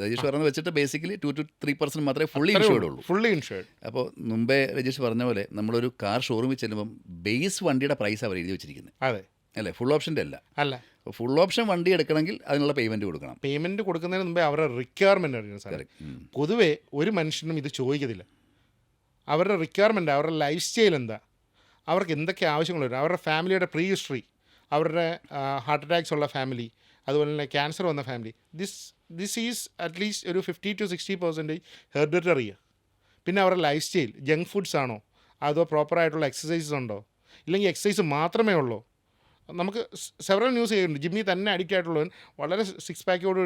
രജീഷ് പറഞ്ഞത് വെച്ചിട്ട് ബേസിക്കലി 2 to 3% മാത്രമേ ഫുള്ളി ഇൻഷുവേർഡ് ഉള്ളൂ. Fully insured. അപ്പോൾ മുമ്പേ രജീഷ് പറഞ്ഞ പോലെ നമ്മളൊരു കാർ ഷോറൂമിൽ ചെല്ലുമ്പം ബേസ് വണ്ടിയുടെ പ്രൈസ് അവർ എഴുതി വെച്ചിരിക്കുന്നത്. അതെ അല്ലേ? ഫുൾ ഓപ്ഷൻ്റെ അല്ല. ഫുൾ ഓപ്ഷൻ വണ്ടി എടുക്കണമെങ്കിൽ അതിനുള്ള പേയ്മെൻറ്റ് കൊടുക്കണം. പേയ്മെൻറ്റ് കൊടുക്കുന്നതിന് മുമ്പേ അവരുടെ റിക്വയർമെൻ്റ് അറിയണം സാർ. പൊതുവേ ഒരു മനുഷ്യനും ഇത് ചോദിക്കത്തില്ല. അവരുടെ റിക്വയർമെൻറ്റ്, അവരുടെ ലൈഫ് സ്റ്റൈൽ എന്താ, അവർക്ക് എന്തൊക്കെ ആവശ്യങ്ങൾ വരും, അവരുടെ ഫാമിലിയുടെ പ്രീ ഹിസ്റ്ററി, അവരുടെ ഹാർട്ട് അറ്റാക്സ് ഉള്ള ഫാമിലി, അതുപോലെ തന്നെ ക്യാൻസർ വന്ന ഫാമിലി. ദിസ് ഈസ് അറ്റ്ലീസ്റ്റ് ഒരു 50 to 60% ഹെറിഡിറ്ററി. പിന്നെ അവരുടെ ലൈഫ് സ്റ്റൈൽ, ജങ്ക് ഫുഡ്സ് ആണോ, അതോ പ്രോപ്പറായിട്ടുള്ള എക്സസൈസസ് ഉണ്ടോ, ഇല്ലെങ്കിൽ എക്സസൈസ് മാത്രമേ ഉള്ളൂ. നമുക്ക് സെവറൽ ന്യൂസ് ചെയ്യുന്നുണ്ട്. ജിമ്മി തന്നെ അഡിക്റ്റ് ആയിട്ടുള്ളവൻ വളരെ 6 പാക്കോട്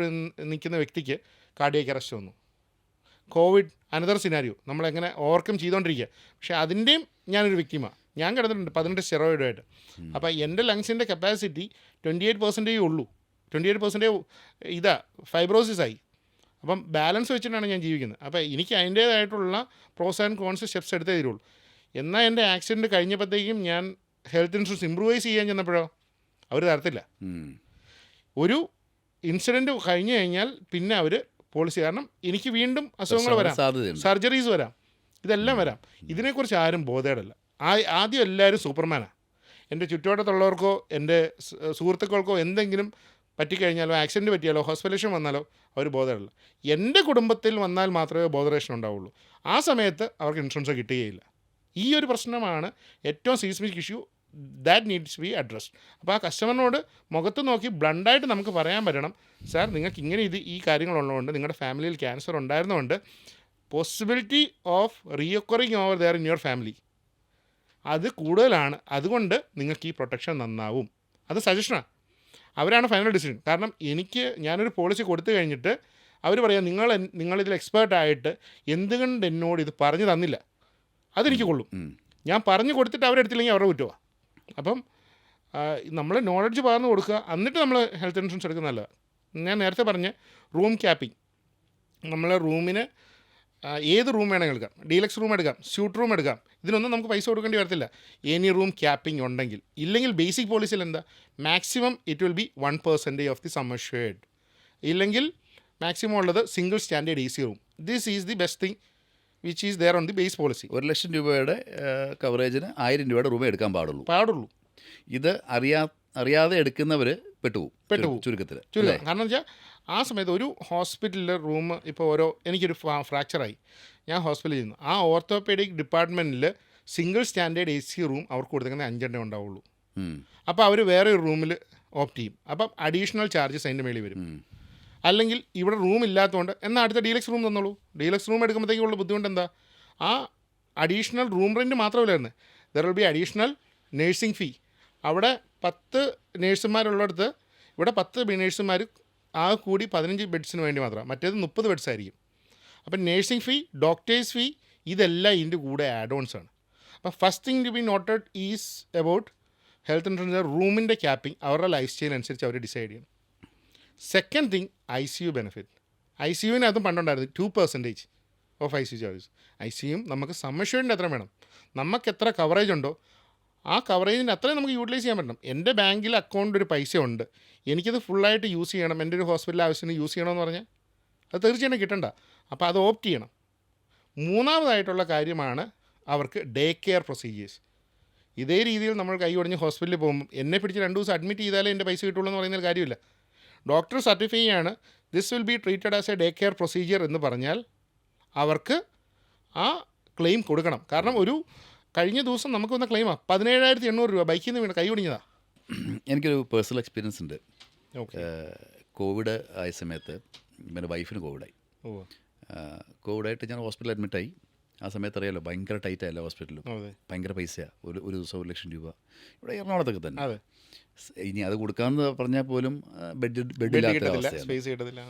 നിൽക്കുന്ന വ്യക്തിക്ക് കാർഡിയാക് അറസ്റ്റ് വന്നു. കോവിഡ് അനദർ സിനാരിയോ നമ്മളെങ്ങനെ ഓവർകം ചെയ്തുകൊണ്ടിരിക്കുക. പക്ഷേ അതിൻ്റെയും ഞാനൊരു വ്യക്തിമാണ്. ഞാൻ കിടന്നിട്ടുണ്ട് 18 സ്റ്റെറോയിഡുമായിട്ട്. അപ്പോൾ എൻ്റെ ലങ്സിൻ്റെ കപ്പാസിറ്റി 28% ഉള്ളൂ. 28% ഫൈബ്രോസിസ് ആയി. അപ്പം ബാലൻസ് വെച്ചിട്ടാണ് ഞാൻ ജീവിക്കുന്നത്. അപ്പോൾ എനിക്ക് അതിൻ്റേതായിട്ടുള്ള പ്രോസ് ആൻഡ് കോൺസ് സ്റ്റെപ്സ് എടുത്തേ തരുള്ളൂ. എന്നാൽ എൻ്റെ ആക്സിഡൻറ്റ് കഴിഞ്ഞപ്പോഴത്തേക്കും ഞാൻ ഹെൽത്ത് ഇൻഷുറൻസ് ഇമ്പ്രൂവൈസ് ചെയ്യാൻ ചെന്നപ്പോഴോ അവർ തരത്തില്ല. ഒരു ഇൻസിഡൻറ്റ് കഴിഞ്ഞ് കഴിഞ്ഞാൽ പിന്നെ അവർ പോളിസി, കാരണം എനിക്ക് വീണ്ടും അസുഖങ്ങൾ വരാം, സർജറീസ് വരാം, ഇതെല്ലാം വരാം. ഇതിനെക്കുറിച്ച് ആരും ബോധേടല്ല. ആദ്യം എല്ലാവരും സൂപ്പർമാനാണ്. എൻ്റെ ചുറ്റുവട്ടത്തുള്ളവർക്കോ എൻ്റെ സുഹൃത്തുക്കൾക്കോ എന്തെങ്കിലും പറ്റിക്കഴിഞ്ഞാലോ, ആക്സിഡൻറ്റ് പറ്റിയാലോ, ഹോസ്പിറ്റലേഷൻ വന്നാലോ അവർ ബോധേടല്ല. എൻ്റെ കുടുംബത്തിൽ വന്നാൽ മാത്രമേ ബോധറേഷൻ ഉണ്ടാവുള്ളൂ. ആ സമയത്ത് അവർക്ക് ഇൻഷുറൻസ് കിട്ടുകയില്ല. ഈ ഒരു പ്രശ്നമാണ് ഏറ്റവും seismic issue. That needs B addressed. അപ്പോൾ ആ കസ്റ്റമറിനോട് മുഖത്ത് നോക്കി ബ്ലണ്ടായിട്ട് നമുക്ക് പറയാൻ പറ്റണം, സാർ നിങ്ങൾക്ക് ഇങ്ങനെ ഈ കാര്യങ്ങളുള്ളതുകൊണ്ട്, നിങ്ങളുടെ ഫാമിലിയിൽ ക്യാൻസർ ഉണ്ടായിരുന്നതുകൊണ്ട് possibility of reoccurring over there in your family അത് കൂടുതലാണ്, അതുകൊണ്ട് നിങ്ങൾക്ക് ഈ പ്രൊട്ടക്ഷൻ നന്നാവും. അത് സജഷനാണ്. അവരാണ് ഫൈനൽ ഡിസിഷൻ. കാരണം ഞാനൊരു പോളിസി കൊടുത്തു കഴിഞ്ഞിട്ട് അവർ പറയാം, നിങ്ങളിതിൽ എക്സ്പേർട്ടായിട്ട് എന്തുകൊണ്ട് എന്നോട് ഇത് പറഞ്ഞു തന്നില്ല, അതെനിക്ക് കൊള്ളും. ഞാൻ പറഞ്ഞു കൊടുത്തിട്ട് അവരെടുത്തില്ലെങ്കിൽ അവരുടെ കുറ്റമാണ്. അപ്പം നമ്മൾ നോളജ് പകർന്നു കൊടുക്കുക, എന്നിട്ട് നമ്മൾ ഹെൽത്ത് ഇൻഷുറൻസ് എടുക്കുന്നത് നല്ലതാണ്. ഞാൻ നേരത്തെ പറഞ്ഞ റൂം ക്യാപ്പിംഗ്, നമ്മൾ റൂമിന് ഏത് റൂം വേണമെങ്കിൽ എടുക്കാം, ഡീലക്സ് റൂം എടുക്കാം, സ്യൂട്ട് റൂം എടുക്കാം. ഇതിനൊന്നും നമുക്ക് പൈസ കൊടുക്കേണ്ടി വരത്തില്ല എനി റൂം ക്യാപ്പിംഗ് ഉണ്ടെങ്കിൽ. ഇല്ലെങ്കിൽ ബേസിക് പോളിസിയിൽ എന്താ, maximum it will be 1% of the sum assured. ഇല്ലെങ്കിൽ മാക്സിമം ഉള്ളത് single standard AC room. This is the best thing which is their own the base policy. 1,00,000 രൂപയുടെ കവറേജിന് 1000 രൂപയുടെ റൂമേ എടുക്കാൻ പാടുള്ളൂ. ഇത് അറിയാതെ എടുക്കുന്നവർ പെട്ടുപോകും ചുരുക്കത്തിൽ. കാരണം വെച്ചാൽ ആ സമയത്ത് ഒരു ഹോസ്പിറ്റലിലെ റൂം ഇപ്പോൾ എനിക്കൊരു ഫ്രാക്ചറായി, ഞാൻ ഹോസ്പിറ്റലിൽ ചെയ്യുന്നു. ആ ഓർത്തോപീഡിക് ഡിപ്പാർട്ട്മെൻറ്റിൽ സിംഗിൾ സ്റ്റാൻഡേർഡ് AC റൂം അവർക്ക് കൊടുക്കുന്നത് 5 എണ്ണേ ഉണ്ടാവുള്ളൂ. അപ്പോൾ അവർ വേറെ ഒരു റൂമിൽ ഓപ്റ്റ് ചെയ്യും. അപ്പം അഡീഷണൽ ചാർജസ് അതിൻ്റെ മേളിൽ വരും. അല്ലെങ്കിൽ ഇവിടെ റൂം ഇല്ലാത്തതുകൊണ്ട് എന്നാൽ അടുത്ത ഡീലക്സ് റൂം തന്നോളൂ. ഡീലക്സ് റൂം എടുക്കുമ്പോഴത്തേക്കുള്ള ബുദ്ധിമുട്ട് എന്താ, ആ അഡീഷണൽ റൂം റെൻറ്റ് മാത്രമല്ലായിരുന്നു, there will be additional nursing fee. അവിടെ 10 നേഴ്സുമാരുള്ളിടത്ത് ഇവിടെ 10 നേഴ്സുമാർ ആ കൂടി 15 ബെഡ്സിന് വേണ്ടി മാത്രമാണ്, മറ്റേത് 30 ബെഡ്സ് ആയിരിക്കും. അപ്പം നേഴ്സിംഗ് ഫീ, ഡോക്ടേഴ്സ് ഫീ, ഇതെല്ലാം ഇതിൻ്റെ കൂടെ ആഡ് ഓൺസ് ആണ്. അപ്പം first thing to be noted is about health insurance റൂമിൻ്റെ ക്യാപ്പിംഗ് അവരുടെ ലൈഫ് സ്റ്റൈൽ അനുസരിച്ച് അവർ ഡിസൈഡ് ചെയ്യണം. Second thing ICU benefit. ICUവിനകത്തും പണ്ടുണ്ടായിരുന്നു 2% ഓഫ് ICU ചാർജസ്. ICUവും നമുക്ക് സമ്മഷ്യൂരിൻ്റെ അത്ര വേണം, നമുക്ക് എത്ര കവറേജ് ഉണ്ടോ ആ കവറേജിൻ്റെ അത്രയും നമുക്ക് യൂട്ടിലൈസ് ചെയ്യാൻ പറ്റണം. എൻ്റെ ബാങ്കിൽ അക്കൗണ്ട് ഒരു പൈസ ഉണ്ട്, എനിക്കത് ഫുള്ളായിട്ട് യൂസ് ചെയ്യണം, എൻ്റെ ഒരു ഹോസ്പിറ്റൽ ആവശ്യത്തിന് യൂസ് ചെയ്യണമെന്ന് പറഞ്ഞാൽ അത് തീർച്ചയായിട്ടും കിട്ടണ്ട. അപ്പോൾ അത് ഓപ്റ്റ് ചെയ്യണം. മൂന്നാമതായിട്ടുള്ള കാര്യമാണ് അവർക്ക് ഡേ കെയർ പ്രൊസീജിയേഴ്സ്. ഇതേ രീതിയിൽ നമ്മൾ കൈ ഒടിഞ്ഞ് ഹോസ്പിറ്റലിൽ പോകുമ്പോൾ എന്നെ പിടിച്ച് 2 ദിവസം അഡ്മിറ്റ് ചെയ്താലേ എൻ്റെ പൈസ കിട്ടുള്ളൂ എന്ന് പറയുന്ന കാര്യമില്ല. ഡോക്ടർ സർട്ടിഫൈ ചെയ്യാണ് this will be treated as A day care procedure എന്ന് പറഞ്ഞാൽ അവർക്ക് ആ ക്ലെയിം കൊടുക്കണം. കാരണം ഒരു കഴിഞ്ഞ ദിവസം നമുക്ക് വന്ന ക്ലെയിമാണ് 17,800 രൂപ ബൈക്കിൽ നിന്ന് വീണ് കൈ ഒടിഞ്ഞതാണ്. എനിക്കൊരു പേഴ്സണൽ എക്സ്പീരിയൻസ് ഉണ്ട്. ഓക്കെ. കോവിഡ് ആയ സമയത്ത് എൻ്റെ വൈഫിന് കോവിഡായി. കോവിഡായിട്ട് ഞാൻ ഹോസ്പിറ്റലിൽ അഡ്മിറ്റായി. ആ സമയത്ത് അറിയാലോ ഭയങ്കര ടൈറ്റായല്ലോ ഹോസ്പിറ്റലിൽ, ഭയങ്കര പൈസയാണ്. ഒരു ദിവസം 1 ലക്ഷം രൂപ. ഇവിടെ എറണാകുളത്തൊക്കെ തന്നെ. ഇനി അത് കൊടുക്കാമെന്ന് പറഞ്ഞാൽ പോലും ബെഡില്ലാത്ത അവസ്ഥയാണ്.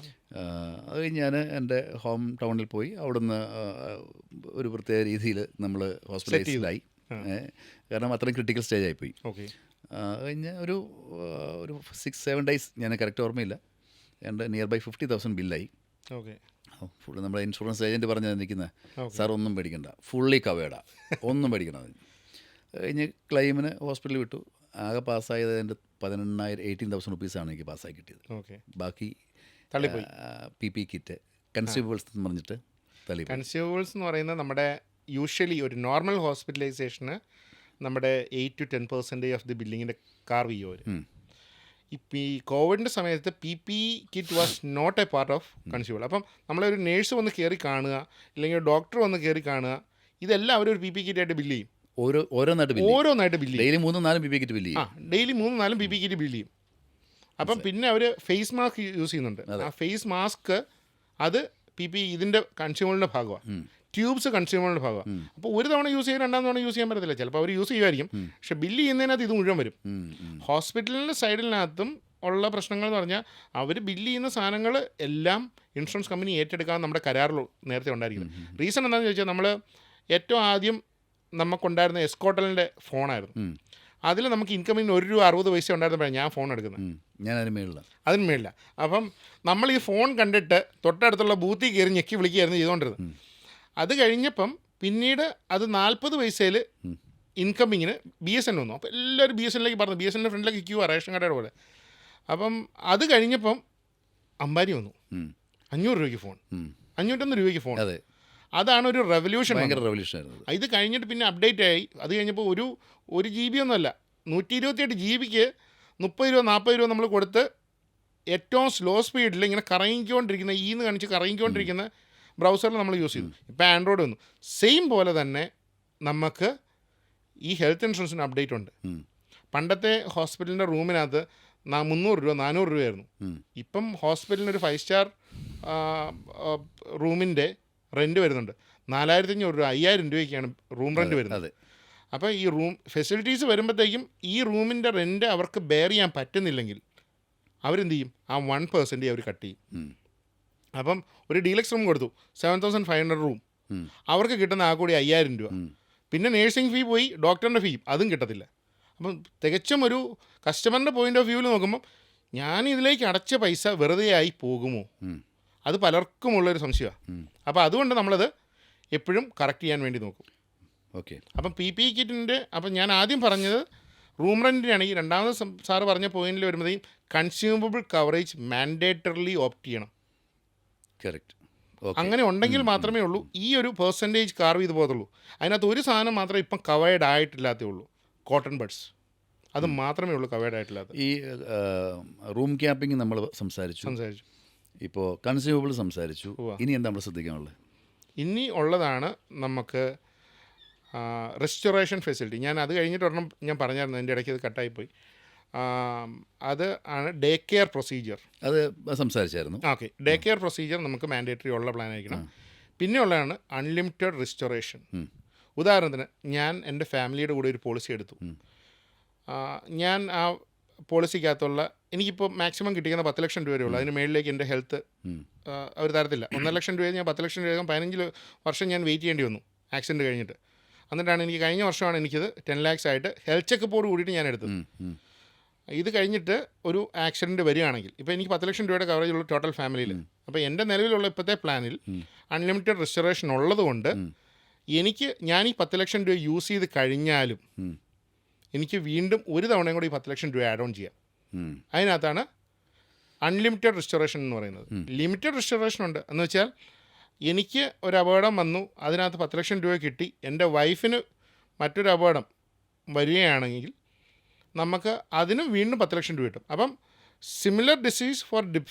അത് കഴിഞ്ഞ് ഞാൻ എൻ്റെ ഹോം ടൗണിൽ പോയി അവിടുന്ന് ഒരു പ്രത്യേക രീതിയിൽ നമ്മൾ ഹോസ്പിറ്റലൈസ്ഡായി. കാരണം അത്രയും ക്രിട്ടിക്കൽ സ്റ്റേജ് ആയിപ്പോയി. കഴിഞ്ഞ് ഒരു 6-7 ഡേയ്സ് ഞാൻ കറക്റ്റ് ഓർമ്മയില്ല, എൻ്റെ നിയർ ബൈ 50,000 ബില്ലായി. ഫുള്ള് നമ്മുടെ ഇൻഷുറൻസ് ഏജൻറ്റ് പറഞ്ഞാൽ നിൽക്കുന്നത്, സാർ ഒന്നും പേടിക്കണ്ട, ഫുള്ളി കവേഡാ, ഒന്നും പേടിക്കണം. കഴിഞ്ഞ് ക്ലെയിമിന് ഹോസ്പിറ്റലിൽ വിട്ടു. ആകെ പാസ്സായത് എൻ്റെ 18,000 റുപ്പീസാണ് എനിക്ക് പാസ്സായി കിട്ടിയത്. ബാക്കി PP കിറ്റ് കൺസ്യൂമബിൾസ് എന്ന് പറഞ്ഞിട്ട് തള്ളി. കൺസ്യൂമബിൾസ് എന്ന് പറയുന്നത് നമ്മുടെ യൂഷ്വലി ഒരു നോർമൽ ഹോസ്പിറ്റലൈസേഷന് നമ്മുടെ 8-10% ഓഫ് ദി ബില്ലിങ്ങിൻ്റെ കാർവ് ചെയ്യും അവർ. ഇപ്പം ഈ കോവിഡിൻ്റെ സമയത്ത് PP kit was not a part of consumable. അപ്പം നമ്മളൊരു നേഴ്സ് വന്ന് കയറി കാണുക, ഇല്ലെങ്കിൽ ഡോക്ടർ വന്ന് കയറി കാണുക, ഇതെല്ലാം അവരൊരു PP കിറ്റായിട്ട് ബില്ല് ചെയ്യും. ഓരോന്നായിട്ട് ബില്ല് ചെയ്യും. ഡെയിലി 3-4 PP കിറ്റ് ബില്ല് ചെയ്യും. ഡെയിലി 3-4 PP കിറ്റ് ബില്ല് ചെയ്യും. അപ്പം പിന്നെ അവർ ഫേസ് മാസ്ക് യൂസ് ചെയ്യുന്നുണ്ട്. ആ ഫേസ് മാസ്ക് അത് PP ഇതിൻ്റെ കൺസ്യൂമറിൻ്റെ ഭാഗമാണ്, ട്യൂബ്സ് കൺസ്യൂമറിൻ്റെ ഭാഗമാണ്. അപ്പോൾ ഒരു തവണ യൂസ് ചെയ്യാൻ 2ാം തവണ യൂസ് ചെയ്യാൻ പറ്റത്തില്ല. ചിലപ്പോൾ അവർ യൂസ് ചെയ്യുമായിരിക്കും, പക്ഷെ ബില്ല് ചെയ്യുന്നതിനകത്ത് ഇത് മുഴുവൻ വരും. ഹോസ്പിറ്റലിൻ്റെ സൈഡിനകത്തും ഉള്ള പ്രശ്നങ്ങൾ എന്ന് പറഞ്ഞാൽ അവർ ബില്ല് ചെയ്യുന്ന സാധനങ്ങൾ എല്ലാം ഇൻഷുറൻസ് കമ്പനി ഏറ്റെടുക്കാൻ നമ്മുടെ കരാറിൽ നേരത്തെ ഉണ്ടായിരിക്കുന്നത്. റീസൺ എന്താണെന്ന് ചോദിച്ചാൽ നമ്മൾ ഏറ്റവും ആദ്യം നമുക്കുണ്ടായിരുന്ന എസ്കോട്ടലിൻ്റെ ഫോണായിരുന്നു. അതിൽ നമുക്ക് ഇൻകമിങ് ₹1.60 ഉണ്ടായിരുന്നപ്പോഴാണ് ഞാൻ ഫോൺ എടുക്കുന്നത്. അതിന് മേളില്ല. അപ്പം നമ്മൾ ഈ ഫോൺ കണ്ടിട്ട് തൊട്ടടുത്തുള്ള ബൂത്തിൽ കയറി ഞെക്കി വിളിക്കുകയായിരുന്നു ചെയ്തുകൊണ്ടിരുന്നത്. അത് കഴിഞ്ഞപ്പം പിന്നീട് അത് 40 പൈസയിൽ ഇൻകമിങ്ങിന് BSN വന്നു. അപ്പോൾ എല്ലാവരും BSNലേക്ക് പറഞ്ഞു, BSNൻ്റെ ഫ്രണ്ടിലേക്ക് ക്യൂ റേഷൻ കടയുടെ പോലെ. അപ്പം അത് കഴിഞ്ഞപ്പം അംബാനി വന്നു, 500 രൂപയ്ക്ക് ഫോൺ, 501 രൂപയ്ക്ക് ഫോൺ. അതാണ് ഒരു റെവല്യൂഷൻ. ഇത് കഴിഞ്ഞിട്ട് പിന്നെ അപ്ഡേറ്റ് ആയി. അത് കഴിഞ്ഞപ്പോൾ ഒരു GB ഒന്നുമല്ല, 128 GB 30 രൂപ 40 രൂപ നമ്മൾ കൊടുത്ത് ഏറ്റവും സ്ലോ സ്പീഡിൽ ഇങ്ങനെ കറങ്ങിക്കൊണ്ടിരിക്കുന്ന ഈന്ന് കാണിച്ച് കറങ്ങിക്കൊണ്ടിരിക്കുന്ന ബ്രൗസറിൽ നമ്മൾ യൂസ് ചെയ്തു. ഇപ്പോൾ ആൻഡ്രോയിഡ് വന്നു. സെയിം പോലെ തന്നെ നമുക്ക് ഈ ഹെൽത്ത് ഇൻഷുറൻസിന് അപ്ഡേറ്റ് ഉണ്ട്. പണ്ടത്തെ ഹോസ്പിറ്റലിൻ്റെ റൂമിനകത്ത് 300 രൂപ 400 രൂപയായിരുന്നു. ഇപ്പം ഹോസ്പിറ്റലിനൊരു 5 സ്റ്റാർ റൂമിൻ്റെ റെൻറ്റ് വരുന്നുണ്ട് 4,500 രൂപ, 5,000 രൂപയ്ക്കാണ് റൂം റെൻറ്റ് വരുന്നത്. അപ്പോൾ ഈ റൂം ഫെസിലിറ്റീസ് വരുമ്പോഴത്തേക്കും ഈ റൂമിൻ്റെ റെൻറ്റ് അവർക്ക് ബെയർ ചെയ്യാൻ പറ്റുന്നില്ലെങ്കിൽ അവരെന്ത് ചെയ്യും? ആ 1% അവർ കട്ട് ചെയ്യും. അപ്പം ഒരു ഡീലക്സ് റൂം കൊടുത്തു, 7,500 റൂം, അവർക്ക് കിട്ടുന്ന ആ കൂടി 5,000 രൂപ. പിന്നെ നേഴ്സിംഗ് ഫീ പോയി, ഡോക്ടറിൻ്റെ ഫീ അതും കിട്ടത്തില്ല. അപ്പം തികച്ചും ഒരു കസ്റ്റമറിൻ്റെ പോയിൻ്റ് ഓഫ് വ്യൂവിൽ നോക്കുമ്പം ഞാൻ ഇതിലേക്ക് അടച്ച പൈസ വെറുതെ ആയി പോകുമോ? അത് പലർക്കുമുള്ളൊരു സംശയമാണ്. അപ്പോൾ അതുകൊണ്ട് നമ്മളത് എപ്പോഴും കറക്റ്റ് ചെയ്യാൻ വേണ്ടി നോക്കും. അപ്പം PP കിറ്റിൻ്റെ അപ്പം ഞാൻ ആദ്യം പറഞ്ഞത് റൂം റെൻറ്റിനാണെങ്കിൽ, രണ്ടാമത് സാറ് പറഞ്ഞ പോയിന്റിൽ വരുമ്പോഴത്തേക്കും കൺസ്യൂമബിൾ കവറേജ് മാൻഡേറ്ററിലി ഓപ്റ്റ് ചെയ്യണം. അങ്ങനെ ഉണ്ടെങ്കിൽ മാത്രമേ ഉള്ളൂ ഈ ഒരു പെർസെൻറ്റേജ് കാർവ് ചെയ്ത് പോകത്തുള്ളൂ. അതിനകത്ത് ഒരു സാധനം മാത്രമേ ഇപ്പം കവേർഡ് ആയിട്ടില്ലാത്തേ ഉള്ളൂ, കോട്ടൺ ബഡ്സ്. അത് മാത്രമേ ഉള്ളൂ കവേർഡ് ആയിട്ടില്ലാത്ത. ഈ റൂം ക്യാപ്പിംഗ് നമ്മൾ സംസാരിച്ചു, ഇപ്പോൾ കൺസ്യൂമബിൾ സംസാരിച്ചു. ഇനി എന്താ നമ്മൾ ശ്രദ്ധിക്കാനുള്ളത്? ഇനി ഉള്ളതാണ് നമുക്ക് റെസ്റ്റോറേഷൻ ഫെസിലിറ്റി. ഞാൻ അത് കഴിഞ്ഞിട്ട് ഒരെണ്ണം ഞാൻ പറഞ്ഞായിരുന്നു, എൻ്റെ ഇടയ്ക്ക് അത് കട്ടായിപ്പോയി. അത് ആണ് ഡേ കെയർ പ്രൊസീജിയർ. അത് സംസാരിച്ചായിരുന്നു. ഓക്കെ, ഡേ കെയർ പ്രൊസീജിയർ നമുക്ക് മാൻഡേറ്ററി ഉള്ള പ്ലാൻ ആയിരിക്കണം. പിന്നെ ഉള്ളതാണ് അൺലിമിറ്റഡ് റെസ്റ്റോറേഷൻ. ഉദാഹരണത്തിന് ഞാൻ എൻ്റെ ഫാമിലിയുടെ കൂടെ ഒരു പോളിസി എടുത്തു. ഞാൻ ആ പോളിസിക്കകത്തുള്ള എനിക്കിപ്പോൾ മാക്സിമം കിട്ടിക്കുന്ന 10 ലക്ഷം രൂപ ഉള്ളൂ. അതിന് മേളിലേക്ക് എൻ്റെ ഹെൽത്ത് അവർ തരത്തില്ല. 1.5 ലക്ഷം രൂപ ഞാൻ 10 ലക്ഷം രൂപ 15 വർഷം ഞാൻ വെയിറ്റ് ചെയ്യേണ്ടി വന്നു ആക്സിഡൻറ്റ് കഴിഞ്ഞിട്ട്. എന്നിട്ടാണ് എനിക്ക് കഴിഞ്ഞ വർഷമാണ് എനിക്കിത് 10 ലാക്സ് ആയിട്ട് ഹെൽത്ത് ചെക്കപ്പോട് കൂടിയിട്ട് ഞാൻ എടുത്തത്. ഇത് കഴിഞ്ഞിട്ട് ഒരു ആക്സിഡൻറ്റ് വരികയാണെങ്കിൽ ഇപ്പോൾ എനിക്ക് 10 ലക്ഷം രൂപയുടെ കവറേജ് ഉള്ളൂ ടോട്ടൽ ഫാമിലിയിൽ. അപ്പോൾ എൻ്റെ നിലവിലുള്ള ഇപ്പോഴത്തെ പ്ലാനിൽ അൺലിമിറ്റഡ് റിസ്റ്റോറേഷൻ ഉള്ളതുകൊണ്ട് ഞാൻ ഈ 10 ലക്ഷം രൂപ യൂസ് ചെയ്ത് കഴിഞ്ഞാലും എനിക്ക് വീണ്ടും ഒരു തവണയും കൂടി ഈ 10 ലക്ഷം രൂപ ആഡ് ഓൺ ചെയ്യാം. അതിനകത്താണ് അൺലിമിറ്റഡ് റിസ്റ്റോറേഷൻ എന്ന് പറയുന്നത്. ലിമിറ്റഡ് റിസ്റ്റോറേഷൻ ഉണ്ട് എന്ന് വെച്ചാൽ എനിക്ക് ഒരു അപകടം വന്നു, അതിനകത്ത് 10 ലക്ഷം രൂപ കിട്ടി, എൻ്റെ വൈഫിന് മറ്റൊരു അപകടം വരികയാണെങ്കിൽ നമുക്ക് അതിനും വീണ്ടും 10 ലക്ഷം രൂപ കിട്ടും. അപ്പം similar disease for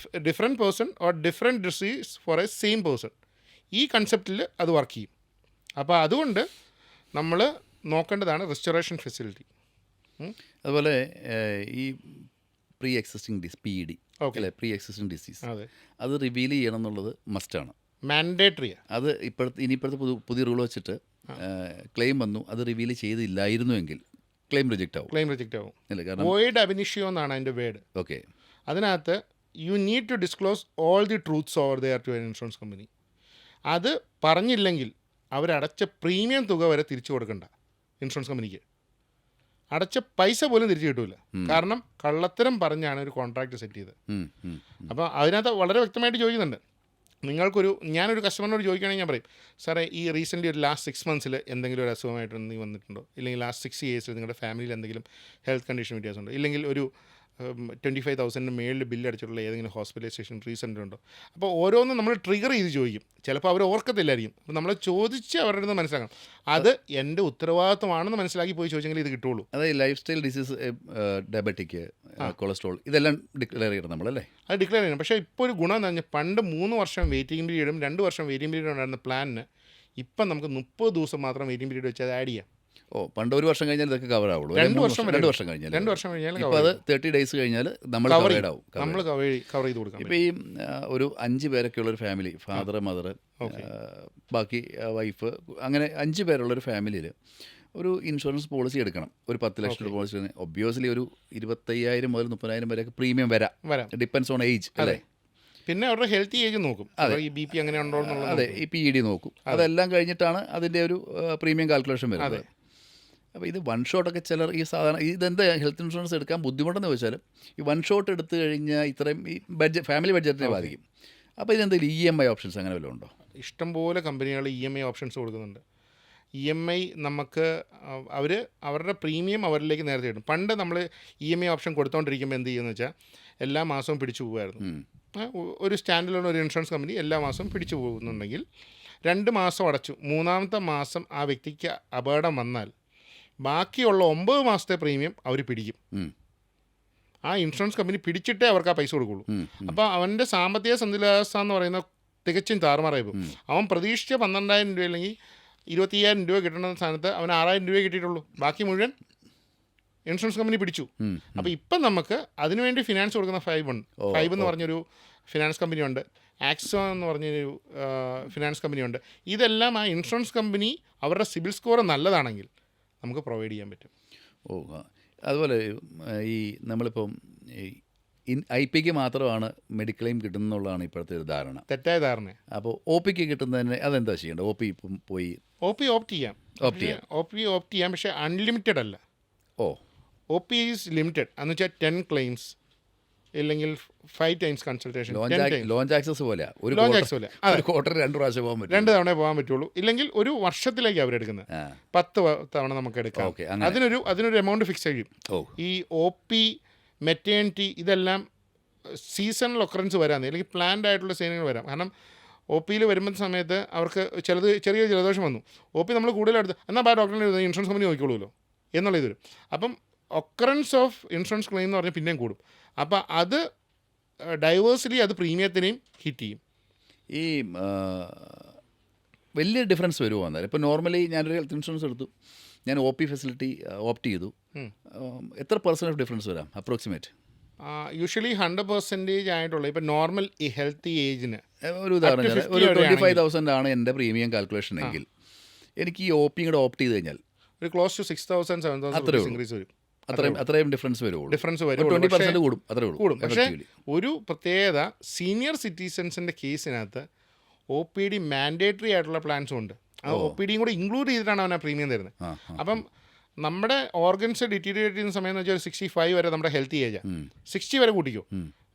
different person or different disease for a same person, ഈ കൺസെപ്റ്റിൽ അത് വർക്ക് ചെയ്യും. അപ്പോൾ അതുകൊണ്ട് നമ്മൾ നോക്കേണ്ടതാണ് റിസ്റ്റോറേഷൻ ഫെസിലിറ്റി. അതുപോലെ ഈ pre existing PED okay, pre existing disease അതെ, അത് റിവീൽ ചെയ്യണം എന്നുള്ളത് മസ്റ്റാണ്, മാൻഡേറ്ററിയാണ്. അത് ഇനിയിപ്പോഴത്തെ പുതിയ റൂൾ വെച്ചിട്ട് ക്ലെയിം വന്നു, അത് റിവീൽ ചെയ്തില്ലായിരുന്നുവെങ്കിൽ ക്ലെയിം റിജക്റ്റ് ആവും അല്ലേ? കാരണം വോയിഡ് അബിനിഷ്യോ എന്നാണ് അതിൻ്റെ വേർഡ്. ഓക്കെ, അതിനകത്ത് you need to disclose all the truths over there to an insurance company. അത് പറഞ്ഞില്ലെങ്കിൽ അവരടച്ച പ്രീമിയം തുക വരെ തിരിച്ചു കൊടുക്കണ്ട ഇൻഷുറൻസ് കമ്പനിക്ക്. അടച്ച പൈസ പോലും തിരിച്ചു കിട്ടില്ല. കാരണം കള്ളത്തരം പറഞ്ഞാണ് ഒരു കോൺട്രാക്റ്റ് സെറ്റ് ചെയ്തത്. അപ്പോൾ അതിനകത്ത് വളരെ വ്യക്തമായിട്ട് ചോദിക്കുന്നുണ്ട്. ഞാനൊരു കസ്റ്റമറിനോട് ചോദിക്കുകയാണെങ്കിൽ ഞാൻ പറയും, സാറേ ഈ റീസെൻ്റ്ലി ഒരു ലാസ്റ്റ് 6 മന്ത്സിൽ എന്തെങ്കിലും ഒരു അസുഖമായിട്ട് നീ വന്നിട്ടുണ്ടോ, ഇല്ലെങ്കിൽ ലാസ്റ്റ് 6 ഇയേഴ്സിൽ നിങ്ങളുടെ ഫാമിലിയിൽ എന്തെങ്കിലും ഹെൽത്ത് കണ്ടീഷൻ വ്യത്യാസമുണ്ടോ, ഇല്ലെങ്കിൽ ഒരു 25,000 മേളിൽ ബില്ല് അടിച്ചിട്ടുള്ള ഏതെങ്കിലും ഹോസ്പിറ്റലൈസേഷൻ റീസെൻ്റ് ഉണ്ടോ. അപ്പോൾ ഓരോന്നും നമ്മൾ ട്രിഗർ ചെയ്ത് ചോദിക്കും. ചിലപ്പോൾ അവർ ഓർക്കത്തില്ലായിരിക്കും. അപ്പോൾ നമ്മൾ ചോദിച്ച് അവരുടെ അടുത്ത് മനസ്സിലാക്കണം. അത് എൻ്റെ ഉത്തരവാദിത്വമാണെന്ന് മനസ്സിലാക്കി പോയി ചോദിച്ചെങ്കിൽ ഇത് കിട്ടുള്ളൂ. അതായത് life style disease, diabetic, cholesterol, ഇതെല്ലാം ഡിക്ലെയർ ചെയ്യണം നമ്മളല്ലേ? അത് ഡിക്ലെയർ ചെയ്യണം. പക്ഷേ ഇപ്പോൾ ഒരു ഗുണം എന്ന് പറഞ്ഞാൽ പണ്ട് 3 വർഷം വെയിറ്റിംഗ് പീരീഡും 2 വർഷം വെയിറ്റിംഗ് പീരീഡും ഉണ്ടായിരുന്ന പ്ലാനിന് ഇപ്പം നമുക്ക് 30 ദിവസം മാത്രം വെയിറ്റിംഗ് പീരീഡ് വെച്ച് അത് ആഡ് ചെയ്യാം. പണ്ട് 1 വർഷം കഴിഞ്ഞാൽ ഇതൊക്കെ കവർ ആവുള്ളൂ. 2 വർഷം കഴിഞ്ഞാൽ ഇപ്പോൾ അത് 30 ഡേയ്സ് കഴിഞ്ഞാൽ നമ്മൾ കവർ ചെയ്ത് കൊടുക്കാം. ഇപ്പോൾ ഈ ഒരു 5 പേരൊക്കെ ഉള്ളൊരു ഫാമിലി, ഫാദർ, മദർ, ബാക്കി വൈഫ്, അങ്ങനെ 5 പേരുള്ളൊരു ഫാമിലിയിൽ ഒരു ഇൻഷുറൻസ് പോളിസി എടുക്കണം. ഒരു 10 ലക്ഷം രൂപ പോളിസി. ഒബ്വിയസ്ലി ഒരു 25,000 മുതൽ 30,000 വരെയൊക്കെ പ്രീമിയം വരാം. ഡിപ്പെൻസ് ഓൺ ഏജ് അല്ലേ? പിന്നെ അവരുടെ ഹെൽത്ത് ഏജ് നോക്കും. ഈ BP അങ്ങനെ ഉണ്ടോ എന്നുള്ളത്. അതെ, ഈ PED നോക്കും. അതെല്ലാം കഴിഞ്ഞിട്ടാണ് അതിൻ്റെ ഒരു പ്രീമിയം കാൽക്കുലേഷൻ വരുന്നത്. അപ്പോൾ ഇത് വൺ ഷോട്ടൊക്കെ ചിലർ ഈ സാധാരണ ഇതെന്താ ഹെൽത്ത് ഇൻഷുറൻസ് എടുക്കാൻ ബുദ്ധിമുട്ടെന്ന് ചോദിച്ചാൽ, ഈ വൺ ഷോട്ട് എടുത്തു കഴിഞ്ഞാൽ ഇത്രയും ഈ ഫാമിലി ബഡ്ജറ്റിനെ ബാധിക്കും. അപ്പോൾ ഇതെന്തെങ്കിലും EMI ഓപ്ഷൻസ് അങ്ങനെ വല്ലതും ഉണ്ടോ? ഇഷ്ടംപോലെ കമ്പനികൾ EMI ഓപ്ഷൻസ് കൊടുക്കുന്നുണ്ട്. EMI നമുക്ക് അവരുടെ പ്രീമിയം അവരിലേക്ക് നേരത്തെ കിട്ടും. പണ്ട് നമ്മൾ EMI ഓപ്ഷൻ കൊടുത്തുകൊണ്ടിരിക്കുമ്പോൾ എന്ത് ചെയ്യുമെന്ന് വെച്ചാൽ എല്ലാ മാസവും പിടിച്ചു പോകുമായിരുന്നു. ഒരു സ്റ്റാൻഡിലുള്ള ഒരു ഇൻഷുറൻസ് കമ്പനി എല്ലാ മാസവും പിടിച്ചു പോകുന്നുണ്ടെങ്കിൽ 2 മാസം അടച്ചു, 3-ാമത്തെ മാസം ആ വ്യക്തിക്ക് അപകടം വന്നാൽ ബാക്കിയുള്ള 9 മാസത്തെ പ്രീമിയം അവർ പിടിക്കും. ആ ഇൻഷുറൻസ് കമ്പനി പിടിച്ചിട്ടേ അവർക്ക് ആ പൈസ കൊടുക്കുള്ളൂ. അപ്പോൾ അവൻ്റെ സാമ്പത്തിക സന്തുലിതാവസ്ഥ എന്ന് പറയുന്നത് തികച്ചും താറുമാറായി പോകും. അവൻ പ്രതീക്ഷിച്ച 12,000 രൂപ അല്ലെങ്കിൽ 25,000 രൂപ കിട്ടുന്ന സ്ഥാനത്ത് അവന് 6,000 രൂപ കിട്ടിയിട്ടുള്ളൂ. ബാക്കി മുഴുവൻ ഇൻഷുറൻസ് കമ്പനി പിടിച്ചു. അപ്പോൾ ഇപ്പം നമുക്ക് അതിനുവേണ്ടി ഫിനാൻസ് കൊടുക്കുന്ന ഫൈവ് എന്ന് പറഞ്ഞൊരു ഫിനാൻസ് കമ്പനിയുണ്ട്. ആക്സോ എന്ന് പറഞ്ഞൊരു ഫിനാൻസ് കമ്പനിയുണ്ട്. ഇതെല്ലാം ആ ഇൻഷുറൻസ് കമ്പനി അവരുടെ സിബിൽ സ്കോർ നല്ലതാണെങ്കിൽ നമുക്ക് പ്രൊവൈഡ് ചെയ്യാൻ പറ്റും. അതുപോലെ ഈ നമ്മളിപ്പം IP മാത്രമാണ് മെഡിക്ലെയിം ക്ലെയിം കിട്ടുന്നുള്ളതാണ് ഇപ്പോഴത്തെ ഒരു ധാരണ, തെറ്റായ ധാരണ. അപ്പോൾ OP കിട്ടുന്നതിന് അതെന്താ ചെയ്യേണ്ടത്? OP ഇപ്പം പോയി ഓപ്റ്റ് ചെയ്യാം, പക്ഷേ അൺലിമിറ്റഡ് അല്ല. OP ഈസ് ലിമിറ്റഡ് എന്ന് വെച്ചാൽ 10 ക്ലെയിംസ് ഇല്ലെങ്കിൽ 5 ടൈംസ് കൺസൾട്ടേഷൻ. ലോഞ്ച് ആക്സസ് പോലെ ഒരു ക്വാർട്ടർ 2 പ്രാവശ്യം പോകാൻ പറ്റും, 2 തവണ പോകാൻ പറ്റുള്ളൂ. ഇല്ലെങ്കിൽ ഒരു വർഷത്തിലേക്ക് അവരെടുക്കുന്നത് 10 തവണ നമുക്ക് എടുക്കാം. അതിനൊരു എമൗണ്ട് ഫിക്സ് ചെയ്യും. ഈ OP, മെറ്റേണിറ്റി ഇതെല്ലാം സീസണൽ ഒക്കറൻസ് വരാം, അല്ലെങ്കിൽ പ്ലാൻഡ് ആയിട്ടുള്ള സേനകൾ വരാം. കാരണം OP വരുമ്പോൾ സമയത്ത് അവർക്ക് ചെറിയ ജലദോഷം വന്നു, OP നമ്മൾ കൂടുതലെടുത്ത് എന്നാൽ ഡോക്ടറിനെ ഇൻഷുറൻസ് കമ്പനി നോക്കിക്കോളൂല്ലോ എന്നുള്ള ഇത് വരും. അപ്പം ഒക്കറൻസ് ഓഫ് ഇൻഷുറൻസ് ക്ലെയിം എന്ന് പറഞ്ഞാൽ പിന്നെയും കൂടും. അപ്പോൾ അത് ഡൈവേഴ്സിലി അത് പ്രീമിയത്തിനെയും ഹിറ്റ് ചെയ്യും. ഈ വലിയ ഡിഫറൻസ് വരുമോ എന്നാലും? ഇപ്പോൾ നോർമലി ഞാനൊരു ഹെൽത്ത് ഇൻഷുറൻസ് എടുത്തു, ഞാൻ OP ഫെസിലിറ്റി ഓപ്റ്റ് ചെയ്തു, എത്ര % ഡിഫറൻസ് വരാം അപ്രോക്സിമേറ്റ്? യൂഷ്വലി 100% ആയിട്ടുള്ള ഇപ്പോൾ നോർമൽ ഈ ഹെൽത്തി ഏജിന് ഒരു ഉദാഹരണം, ഒരു 25,000 ആണ് എൻ്റെ പ്രീമിയം കാൽക്കുലേഷൻ എങ്കിൽ എനിക്ക് ഈ ഒ പി കൂടെ ഓപ്റ്റ് ചെയ്ത് കഴിഞ്ഞാൽ ഒരു ക്ലോസ് ടു 6,000 7,000 ഇൻക്രീസ് വരും. അത്രയും ഡിഫറൻസ് വരുള്ളൂ. ഡിഫറൻസ് വരും. 20% കൂടും, അത്രേ ഉള്ളൂ. കൂടും. പക്ഷേ ഒരു പ്രത്യേകത, സീനിയർ സിറ്റിസൺസിൻ്റെ കേസിനകത്ത് ഒ പി ഡി മാൻഡേറ്ററി ആയിട്ടുള്ള പ്ലാൻസും ഉണ്ട്. ആ ഒ പി ഡിയും കൂടെ ഇൻക്ലൂഡ് ചെയ്തിട്ടാണ് അവൻ ആ പ്രീമിയം തരുന്നത്. അപ്പം നമ്മുടെ ഓർഗൻസ് ഡിറ്റീരിയേറ്റ് ചെയ്യുന്ന സമയം എന്ന് വെച്ചാൽ 65 വരെ നമ്മുടെ ഹെൽത്ത് ഏജാണ്. 60 വരെ കൂട്ടിക്കോ,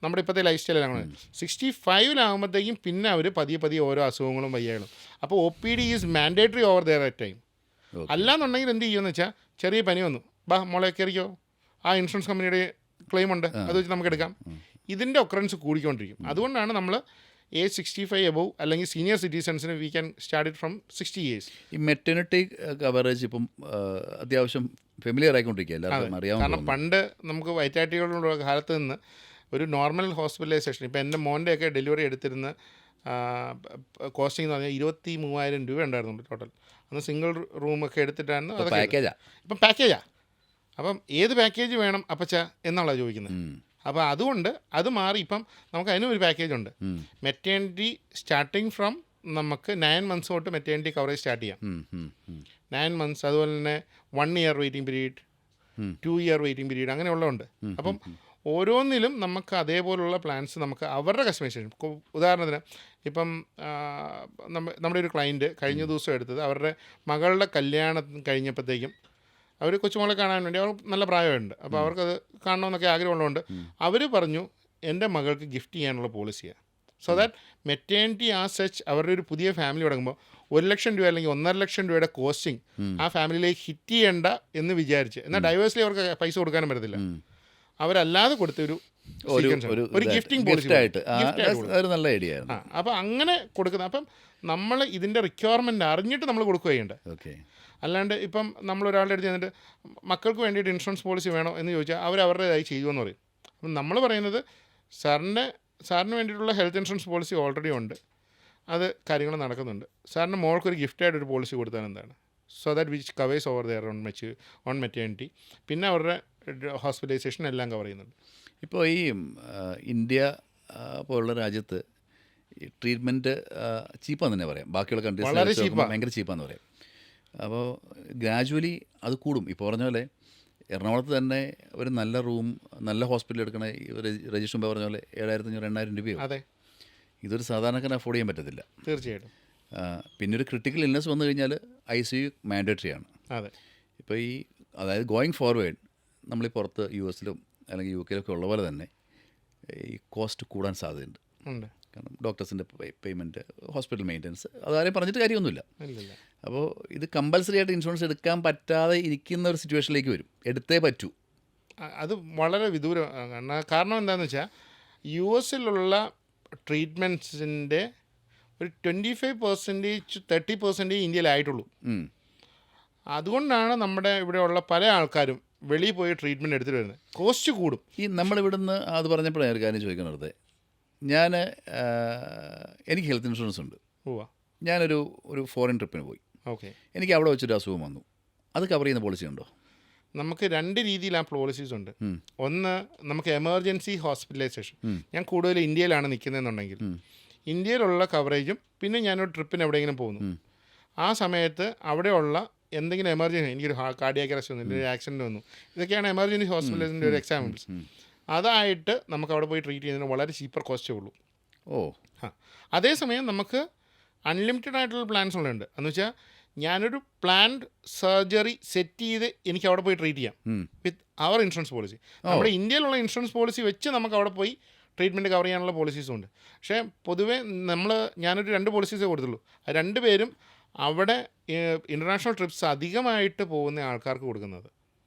നമ്മുടെ ഇപ്പോഴത്തെ ലൈഫ് സ്റ്റൈലാണ്. 65 പിന്നെ അവർ പതിയെ ഓരോ അസുഖങ്ങളും വയ്യാകളും. അപ്പോൾ O P D is mandatory over there at time. അല്ലാന്നുണ്ടെങ്കിൽ എന്ത് ചെയ്യുമെന്ന് വെച്ചാൽ, ചെറിയ പനി വന്നു, ബാ മോളെ കയറിക്കോ, ആ ഇൻഷുറൻസ് കമ്പനിയുടെ ക്ലെയിം ഉണ്ട്, അത് വെച്ച് നമുക്ക് എടുക്കാം. ഇതിൻ്റെ ഒക്കറൻസ് കൂടിക്കൊണ്ടിരിക്കും. അതുകൊണ്ടാണ് നമ്മൾ ഏജ് 65 എബവ് അല്ലെങ്കിൽ സീനിയർ സിറ്റിസൺസിന് we can start it from 60 years. ഈ മെറ്റേണിറ്റി കവറേജ് ഇപ്പം അത്യാവശ്യം ഫെമിലിയർ ആയിക്കൊണ്ടിരിക്കുക, എല്ലാവർക്കും അറിയാം. കാരണം പണ്ട് നമുക്ക് വയറ്റാറ്റികളുടെ കാലത്ത് നിന്ന് ഒരു നോർമൽ ഹോസ്പിറ്റലൈസേഷൻ, ഇപ്പം എൻ്റെ മോൻ്റെയൊക്കെ ഡെലിവറി എടുത്തിരുന്ന കോസ്റ്റിംഗ് എന്ന് പറഞ്ഞാൽ 23,000 രൂപ ഉണ്ടായിരുന്നു ടോട്ടൽ. അന്ന് സിംഗിൾ റൂമൊക്കെ എടുത്തിട്ടായിരുന്നു. ഇപ്പം പാക്കേജാണ്. അപ്പം ഏത് പാക്കേജ് വേണം അപ്പച്ച എന്നുള്ളതാണ് ചോദിക്കുന്നത്. അപ്പോൾ അതുകൊണ്ട് അത് മാറി ഇപ്പം നമുക്ക് അതിനും ഒരു പാക്കേജ് ഉണ്ട്. മെറ്റേണിറ്റി സ്റ്റാർട്ടിങ് ഫ്രം നമുക്ക് 9 months തൊട്ട് മെറ്റേണിറ്റി കവറേജ് സ്റ്റാർട്ട് ചെയ്യാം. 9 months, അതുപോലെ തന്നെ 1 year waiting period, 2 year waiting period, അങ്ങനെയുള്ളതുണ്ട്. അപ്പം ഓരോന്നിലും നമുക്ക് അതേപോലുള്ള പ്ലാൻസ് നമുക്ക് അവരുടെ കസ്റ്റമൈസേഷൻ. ഉദാഹരണത്തിന് ഇപ്പം നമ്മുടെ ഒരു ക്ലയൻറ്റ് കഴിഞ്ഞ ദിവസം എടുത്തത്, അവരുടെ മകളുടെ കല്യാണം കഴിഞ്ഞപ്പോഴത്തേക്കും അവർ കൊച്ചുമോളെ കാണാൻ വേണ്ടി, അവർ നല്ല പ്രായമുണ്ട്, അപ്പോൾ അവർക്കത് കാണണമെന്നൊക്കെ ആഗ്രഹമുള്ളതുകൊണ്ട് അവർ പറഞ്ഞു എൻ്റെ മകൾക്ക് ഗിഫ്റ്റ് ചെയ്യാനുള്ള പോളിസിയാണ്. സോ ദാറ്റ് മെറ്റേണിറ്റി ആ സച്ച് അവരുടെ ഒരു പുതിയ ഫാമിലി തുടങ്ങുമ്പോൾ 1 ലക്ഷം രൂപ അല്ലെങ്കിൽ 1.5 ലക്ഷം രൂപയുടെ കോസ്റ്റിംഗ് ആ ഫാമിലിയിലേക്ക് ഹിറ്റ് ചെയ്യേണ്ട എന്ന് വിചാരിച്ച്, എന്നാൽ ഡൈവേഴ്സിലി അവർക്ക് പൈസ കൊടുക്കാനും പറ്റത്തില്ല, അവരല്ലാതെ കൊടുത്തൊരു ഒരു ഗിഫ്റ്റിംഗ് പോളിസി ആയിട്ട് നല്ല ഐഡിയ. അപ്പോൾ അങ്ങനെ കൊടുക്കുന്നത്. അപ്പം നമ്മൾ ഇതിൻ്റെ റിക്വയർമെൻറ്റ് അറിഞ്ഞിട്ട് നമ്മൾ കൊടുക്കുക ചെയ്യേണ്ടത്. ഓക്കെ. അല്ലാണ്ട് ഇപ്പം നമ്മളൊരാളുടെ അടുത്ത് ചെന്നിട്ട് മക്കൾക്ക് വേണ്ടിയിട്ട് ഇൻഷുറൻസ് പോളിസി വേണോ എന്ന് ചോദിച്ചാൽ അവരവരുടേതായി ചെയ്യുമെന്ന് പറയും. അപ്പം നമ്മൾ പറയുന്നത് സാറിന് വേണ്ടിയിട്ടുള്ള ഹെൽത്ത് ഇൻഷുറൻസ് പോളിസി ഓൾറെഡി ഉണ്ട്, അത് കാര്യങ്ങൾ നടക്കുന്നുണ്ട്. സാറിന് മോൾക്കൊരു ഗിഫ്റ്റായിട്ടൊരു പോളിസി കൊടുത്താൽ എന്താണ്, so that which covers over their own maternity, പിന്നെ അവരുടെ ഹോസ്പിറ്റലൈസേഷൻ എല്ലാം കവർ ചെയ്യുന്നുണ്ട്. ഇപ്പോൾ ഈ ഇന്ത്യ പോലുള്ള രാജ്യത്ത് ഈ ട്രീറ്റ്മെൻറ്റ് ചീപ്പാന്ന് തന്നെ പറയാം. ബാക്കിയുള്ള കൺട്രീസ് ഭയങ്കര ചീപ്പാന്ന് പറയാം. അപ്പോൾ ഗ്രാജുവലി അത് കൂടും. ഇപ്പോൾ പറഞ്ഞ പോലെ എറണാകുളത്ത് തന്നെ ഒരു നല്ല റൂം, നല്ല ഹോസ്പിറ്റൽ എടുക്കണ രജിസ്റ്റർ മുമ്പ് പറഞ്ഞ പോലെ 7,500-8,000 രൂപയോ. അതെ, ഇതൊരു സാധാരണക്കാരന് അഫോർഡ് ചെയ്യാൻ പറ്റത്തില്ല. തീർച്ചയായിട്ടും. പിന്നെ ഒരു ക്രിട്ടിക്കൽ ഇൽനെസ് വന്നു കഴിഞ്ഞാൽ ICU മാൻഡേറ്ററി ആണ്. അതെ. ഇപ്പോൾ ഈ അതായത് ഗോയിങ് ഫോർവേഡ് നമ്മൾ ഈ പുറത്ത് US-ലും അല്ലെങ്കിൽ UK യിലൊക്കെ ഉള്ള പോലെ തന്നെ ഈ കോസ്റ്റ് കൂടാൻ സാധ്യതയുണ്ട്. കാരണം ഡോക്ടേഴ്സിൻ്റെ പേയ്മെൻറ്റ്, ഹോസ്പിറ്റൽ മെയിൻ്റനൻസ്, അതാരെയും പറഞ്ഞിട്ട് കാര്യമൊന്നുമില്ല. അപ്പോൾ ഇത് കമ്പൽസറി ആയിട്ട് ഇൻഷുറൻസ് എടുക്കാൻ പറ്റാതെ ഇരിക്കുന്ന ഒരു സിറ്റുവേഷനിലേക്ക് വരും. എടുത്തേ പറ്റൂ. അത് വളരെ വിദൂരമാണ്. കാരണം എന്താണെന്ന് വെച്ചാൽ US-ലുള്ള ട്രീറ്റ്മെൻറ്റ്സിൻ്റെ ഒരു 25% 30% ഇന്ത്യയിലായിട്ടുള്ളൂ. അതുകൊണ്ടാണ് നമ്മുടെ ഇവിടെയുള്ള പല ആൾക്കാരും വെളിയിൽ പോയി ട്രീറ്റ്മെൻറ്റ് എടുത്തിട്ട് വരുന്നത്. കോസ്റ്റ് കൂടും. ഈ നമ്മളിവിടുന്ന് അത് പറഞ്ഞപ്പോഴാണ് ഒരു കാര്യം ചോദിക്കുന്നത്. എനിക്ക് ഹെൽത്ത് ഇൻഷുറൻസ് ഉണ്ട്. ഞാനൊരു ഫോറിൻ ട്രിപ്പിന് പോയി. ഓക്കെ. എനിക്ക് അവിടെ വെച്ചൊരു അസുഖം വന്നു. അത് കവർ ചെയ്യുന്ന പോളിസി ഉണ്ടോ? നമുക്ക് 2 രീതിയിൽ ആ പോളിസീസ് ഉണ്ട്. ഒന്ന്, നമുക്ക് എമർജൻസി ഹോസ്പിറ്റലൈസേഷൻ. ഞാൻ കൂടുതൽ ഇന്ത്യയിലാണ് നിൽക്കുന്നതെന്നുണ്ടെങ്കിൽ ഇന്ത്യയിലുള്ള കവറേജും, പിന്നെ ഞാനൊരു ട്രിപ്പിന് എവിടെയെങ്കിലും പോകുന്നു, ആ സമയത്ത് അവിടെയുള്ള എന്തെങ്കിലും എമർജൻസി, എനിക്കൊരു കാർഡിയാക് അറസ്റ്റ് വന്നു, ഒരു ആക്സിഡൻറ്റ് വന്നു, ഇതൊക്കെയാണ് എമർജൻസി ഹോസ്പിറ്റലൈസേഷൻ്റെ ഒരു എക്സാമ്പിൾസ്. അതായിട്ട് നമുക്ക് അവിടെ പോയി ട്രീറ്റ് ചെയ്യുന്നതിന് വളരെ ചീപ്പർ കോസ്റ്റേ ഉള്ളൂ. അതേസമയം നമുക്ക് അൺലിമിറ്റഡ് ആയിട്ടുള്ള പ്ലാൻസ് ഉള്ളുണ്ട്. എന്ന് വെച്ചാൽ ഞാനൊരു പ്ലാൻഡ് സർജറി സെറ്റ് ചെയ്ത് എനിക്ക് അവിടെ പോയി ട്രീറ്റ് ചെയ്യാം വിത്ത് അവർ ഇൻഷുറൻസ് പോളിസി. നമ്മുടെ ഇന്ത്യയിലുള്ള ഇൻഷുറൻസ് പോളിസി വെച്ച് നമുക്ക് അവിടെ പോയി ട്രീറ്റ്മെൻറ്റ് കവർ ചെയ്യാനുള്ള പോളിസീസും ഉണ്ട്. പക്ഷേ പൊതുവേ ഞാനൊരു 2 പോളിസീസേ കൊടുത്തുള്ളൂ. 2 പേരും അവിടെ ഇൻ്റർനാഷണൽ ട്രിപ്സ് അധികമായിട്ട് പോകുന്ന ആൾക്കാർക്ക് കൊടുക്കുന്നത്.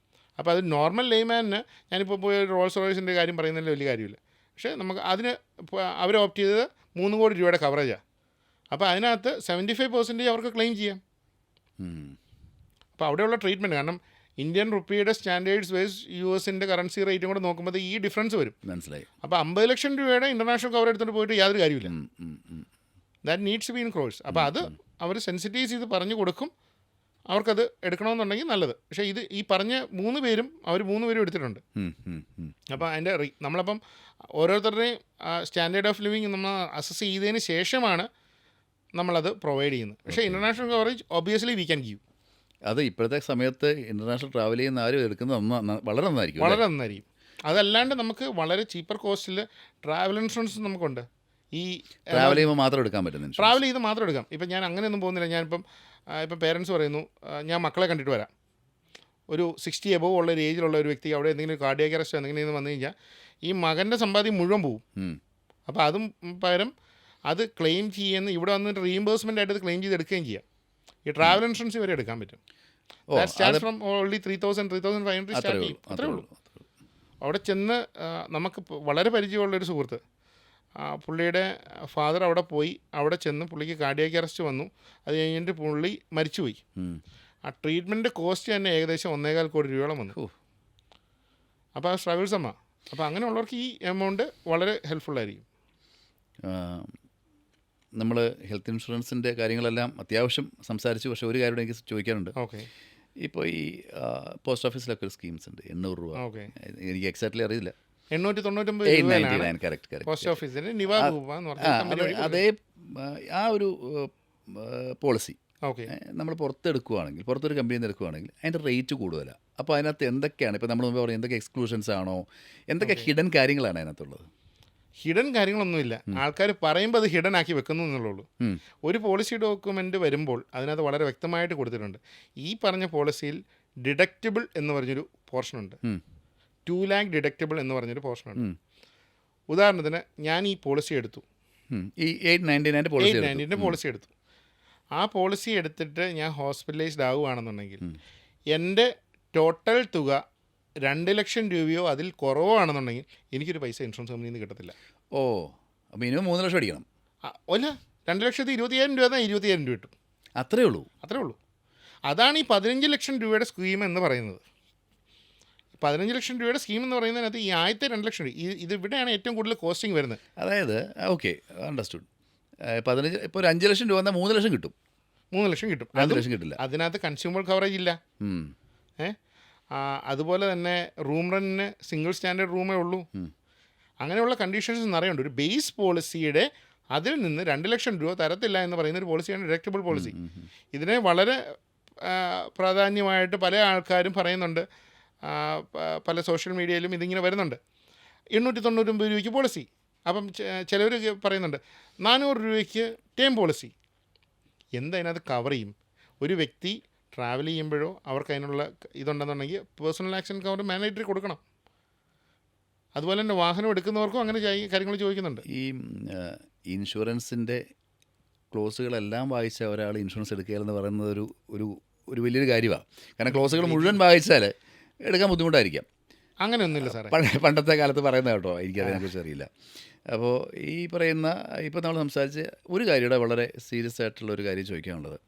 അപ്പോൾ അത് നോർമൽ ലേമാനിന് ഞാനിപ്പോൾ പോയി റോൾസ് റോയ്സിൻ്റെ കാര്യം പറയുന്നതിൽ വലിയ കാര്യമില്ല. പക്ഷേ നമുക്ക് അതിന് അവർ ഓപ്റ്റ് ചെയ്തത് 3 കോടി രൂപയുടെ കവറേജാണ്. അപ്പോൾ അതിനകത്ത് 75% അവർക്ക് ക്ലെയിം ചെയ്യാം. അപ്പോൾ അവിടെയുള്ള ട്രീറ്റ്മെൻറ്റ്, കാരണം ഇന്ത്യൻ റുപ്പിയുടെ സ്റ്റാൻഡേർഡ്സ് വൈസ് US-ൻ്റെ കറൻസി റേറ്റും കൂടെ നോക്കുമ്പോൾ ഈ ഡിഫറൻസ് വരും. മനസ്സിലായി. അപ്പോൾ 50 ലക്ഷം രൂപയുടെ ഇൻ്റർനാഷണൽ കവർ എടുത്തിട്ട് പോയിട്ട് യാതൊരു കാര്യമില്ല. That needs be in crores. അപ്പോൾ അത് അവർ സെൻസിറ്റൈസ് ചെയ്ത് പറഞ്ഞു കൊടുക്കും. അവർക്കത് എടുക്കണമെന്നുണ്ടെങ്കിൽ നല്ലത്. പക്ഷേ ഈ പറഞ്ഞ 3 പേരും അവർ 3 പേരും എടുത്തിട്ടുണ്ട്. അപ്പോൾ അതിൻ്റെ നമ്മളപ്പം ഓരോരുത്തരുടെയും സ്റ്റാൻഡേർഡ് ഓഫ് ലിവിങ് നമ്മൾ അസസ് ചെയ്തതിന് ശേഷമാണ് നമ്മളത് പ്രൊവൈഡ് ചെയ്യുന്നത്. പക്ഷേ international coverage obviously we can give. അത് ഇപ്പോഴത്തെ സമയത്ത് ഇൻ്റർനാഷണൽ ട്രാവൽ ചെയ്യുന്ന ആരും എടുക്കുന്നത് വളരെ നന്നായിരിക്കും. വളരെ നന്നായിരിക്കും. അതല്ലാണ്ട് നമുക്ക് വളരെ ചീപ്പർ കോസ്റ്റിൽ ട്രാവൽ ഇൻഷുറൻസ് നമുക്കുണ്ട്. ഈ ട്രാവൽ ചെയ്യുമ്പോൾ മാത്രം എടുക്കാൻ പറ്റുന്നുണ്ട്. ട്രാവൽ ചെയ്ത് മാത്രം എടുക്കാം. ഇപ്പം ഞാൻ അങ്ങനെയൊന്നും പോകുന്നില്ല. ഞാനിപ്പം ഇപ്പം പേരൻസ് പറയുന്നു ഞാൻ മക്കളെ കണ്ടിട്ട് വരാം, ഒരു 60 എബോവ് ഉള്ള ഒരു ഏജിലുള്ള ഒരു വ്യക്തി അവിടെ എന്തെങ്കിലും കാർഡിയാക് അറസ്റ്റ് എന്തെങ്കിലും വന്നു കഴിഞ്ഞാൽ ഈ മകൻ്റെ സമ്പാദ്യം മുഴുവൻ പോവും. അപ്പോൾ അതും പകരം അത് ക്ലെയിം ചെയ്യുന്ന ഇവിടെ വന്നിട്ട് റീഇംബേഴ്സ്മെൻ്റ് ആയിട്ട് അത് ക്ലെയിം ചെയ്ത് എടുക്കുകയും ചെയ്യാം. ഈ ട്രാവൽ ഇൻഷുറൻസ് വരെ എടുക്കാൻ പറ്റും. സ്റ്റാർട്ട് ഫ്രം ഓൺലി 3,000, 3,500 സ്റ്റാർട്ട് ചെയ്യും. അത്രേ ഉള്ളൂ. അവിടെ ചെന്ന് നമുക്ക് വളരെ പരിചയമുള്ളൊരു സുഹൃത്ത്, പുള്ളിയുടെ ഫാദർ അവിടെ പോയി, അവിടെ ചെന്ന് പുള്ളിക്ക് കാർഡിയാക് അറസ്റ്റ് വന്നു. അത് കഴിഞ്ഞിട്ട് പുള്ളി മരിച്ചുപോയി. ആ ട്രീറ്റ്മെൻറ്റ് കോസ്റ്റ് തന്നെ ഏകദേശം 1.25 കോടി രൂപയോളം വന്നു. അപ്പോൾ ആ സ്ട്രഗിൾസ് അമ്മ. അപ്പോൾ അങ്ങനെയുള്ളവർക്ക് ഈ എമൗണ്ട് വളരെ ഹെൽപ്ഫുള്ളായിരിക്കും. നമ്മൾ ഹെൽത്ത് ഇൻഷുറൻസിൻ്റെ കാര്യങ്ങളെല്ലാം അത്യാവശ്യം സംസാരിച്ചു. പക്ഷേ ഒരു കാര്യം എനിക്ക് ചോദിക്കാനുണ്ട്. ഓക്കെ. ഇപ്പോൾ ഈ പോസ്റ്റ് ഓഫീസിലൊക്കെ ഒരു സ്കീംസ് ഉണ്ട്, 800 രൂപ. ഓക്കെ. എനിക്ക് എക്സാക്ട്ലി അറിയില്ല. 899 കറക്റ്റ്. പോസ്റ്റ് ഓഫീസിന് അതേ ആ ഒരു പോളിസി ഓക്കെ നമ്മൾ പുറത്തെടുക്കുകയാണെങ്കിൽ, പുറത്തൊരു കമ്പനിയിൽ നിന്ന് എടുക്കുകയാണെങ്കിൽ അതിൻ്റെ റേറ്റ് കൂടുതലാണ്. അപ്പോൾ അതിനകത്ത് എന്തൊക്കെയാണ്, ഇപ്പോൾ നമ്മൾ മുമ്പ് പറയും എന്തൊക്കെ എക്സ്ക്ലൂഷൻസ് ആണോ, എന്തൊക്കെ ഹിഡൻ കാര്യങ്ങളാണ് അതിനകത്തുള്ളത്? ഹിഡൻ കാര്യങ്ങളൊന്നുമില്ല. ആൾക്കാർ പറയുമ്പോൾ അത് ഹിഡൻ ആക്കി വെക്കുന്നു എന്നുള്ളൂ. ഒരു പോളിസി ഡോക്യുമെൻ്റ് വരുമ്പോൾ അതിനകത്ത് വളരെ വ്യക്തമായിട്ട് കൊടുത്തിട്ടുണ്ട്. ഈ പറഞ്ഞ പോളിസിയിൽ ഡിഡക്റ്റബിൾ എന്ന് പറഞ്ഞൊരു പോർഷനുണ്ട്, 2 lakh ഡിഡക്റ്റബിൾ എന്ന് പറഞ്ഞൊരു പോർഷനുണ്ട്. ഉദാഹരണത്തിന് ഞാൻ ഈ പോളിസി എടുത്തു, ഈ 899 പോളിസി എടുത്തു. ആ പോളിസി എടുത്തിട്ട് ഞാൻ ഹോസ്പിറ്റലൈസ്ഡ് ആവുകയാണെന്നുണ്ടെങ്കിൽ എൻ്റെ ടോട്ടൽ തുക 2 ലക്ഷം രൂപയോ അതിൽ കുറവാണെന്നുണ്ടെങ്കിൽ എനിക്കൊരു പൈസ ഇൻഷുറൻസ് കമ്പനിയിൽ നിന്ന് കിട്ടത്തില്ല. ഓ, അപ്പോൾ മിനിമം 3 ലക്ഷം അടിക്കണം. അല്ല, 2,20,000 രൂപ എന്നാൽ 20,000 രൂപ കിട്ടും. അത്രേ ഉള്ളൂ. അതാണ് ഈ 15 ലക്ഷം രൂപയുടെ സ്കീം എന്ന് പറയുന്നത്. 15 ലക്ഷം രൂപയുടെ സ്കീം എന്ന് പറയുന്നതിനകത്ത് ഈ ആദ്യത്തെ 2 ലക്ഷം രൂപ ഇത് ഇവിടെയാണ് ഏറ്റവും കൂടുതൽ കോസ്റ്റിംഗ് വരുന്നത്. അതായത് ഓക്കെ, അണ്ടർസ്റ്റുഡ്. 15 ഇപ്പോൾ ഒരു 5 ലക്ഷം രൂപ എന്നാൽ 3 ലക്ഷം കിട്ടും. 3 ലക്ഷം കിട്ടും. 2 ലക്ഷം കിട്ടില്ല. അതിനകത്ത് കൺസ്യൂമർ കവറേജ് ഇല്ല. അതുപോലെ തന്നെ റൂം റെൻറ്റിന് സിംഗിൾ സ്റ്റാൻഡേർഡ് റൂമേ ഉള്ളൂ. അങ്ങനെയുള്ള കണ്ടീഷൻസ് നിറയുണ്ട്. ഒരു ബേസ് പോളിസിയുടെ അതിൽ നിന്ന് 2 ലക്ഷം രൂപ തരത്തില്ല എന്ന് പറയുന്ന ഒരു പോളിസിയാണ് ഡിഡക്റ്റബിൾ പോളിസി. ഇതിനെ വളരെ പ്രാധാന്യമായിട്ട് പല ആൾക്കാരും പറയുന്നുണ്ട്. പല സോഷ്യൽ മീഡിയയിലും ഇതിങ്ങനെ വരുന്നുണ്ട്. 899 രൂപയ്ക്ക് പോളിസി. അപ്പം ചിലവർ പറയുന്നുണ്ട് 400 രൂപയ്ക്ക് ടേം പോളിസി. എന്തതിനകത്ത് കവർ ചെയ്യും? ഒരു വ്യക്തി ട്രാവൽ ചെയ്യുമ്പോഴോ അവർക്ക് അതിനുള്ള ഇതുണ്ടെന്നുണ്ടെങ്കിൽ പേഴ്സണൽ ആക്സിഡൻറ്റ് കവർ മാൻഡേറ്ററി കൊടുക്കണം. അതുപോലെ തന്നെ വാഹനം എടുക്കുന്നവർക്കും അങ്ങനെ കാര്യങ്ങൾ ചോദിക്കുന്നുണ്ട്. ഈ ഇൻഷുറൻസിൻ്റെ ക്ലോസുകളെല്ലാം വായിച്ച ഒരാൾ ഇൻഷുറൻസ് എടുക്കുകയെന്ന് പറയുന്നത് ഒരു വലിയൊരു കാര്യമാണ്. കാരണം ക്ലോസുകൾ മുഴുവൻ വായിച്ചാൽ എടുക്കാൻ ബുദ്ധിമുട്ടായിരിക്കാം. അങ്ങനെയൊന്നുമില്ല സാറേ, പണ്ടത്തെ കാലത്ത് പറയുന്നത് കേട്ടോ, എനിക്കതിനെക്കുറിച്ച് അറിയില്ല. അപ്പോൾ ഈ പറയുന്ന ഇപ്പോൾ നമ്മൾ സംസാരിച്ച് ഒരു കാര്യയുടെ വളരെ സീരിയസ് ആയിട്ടുള്ള ഒരു കാര്യം ചോദിക്കാനുള്ളത്,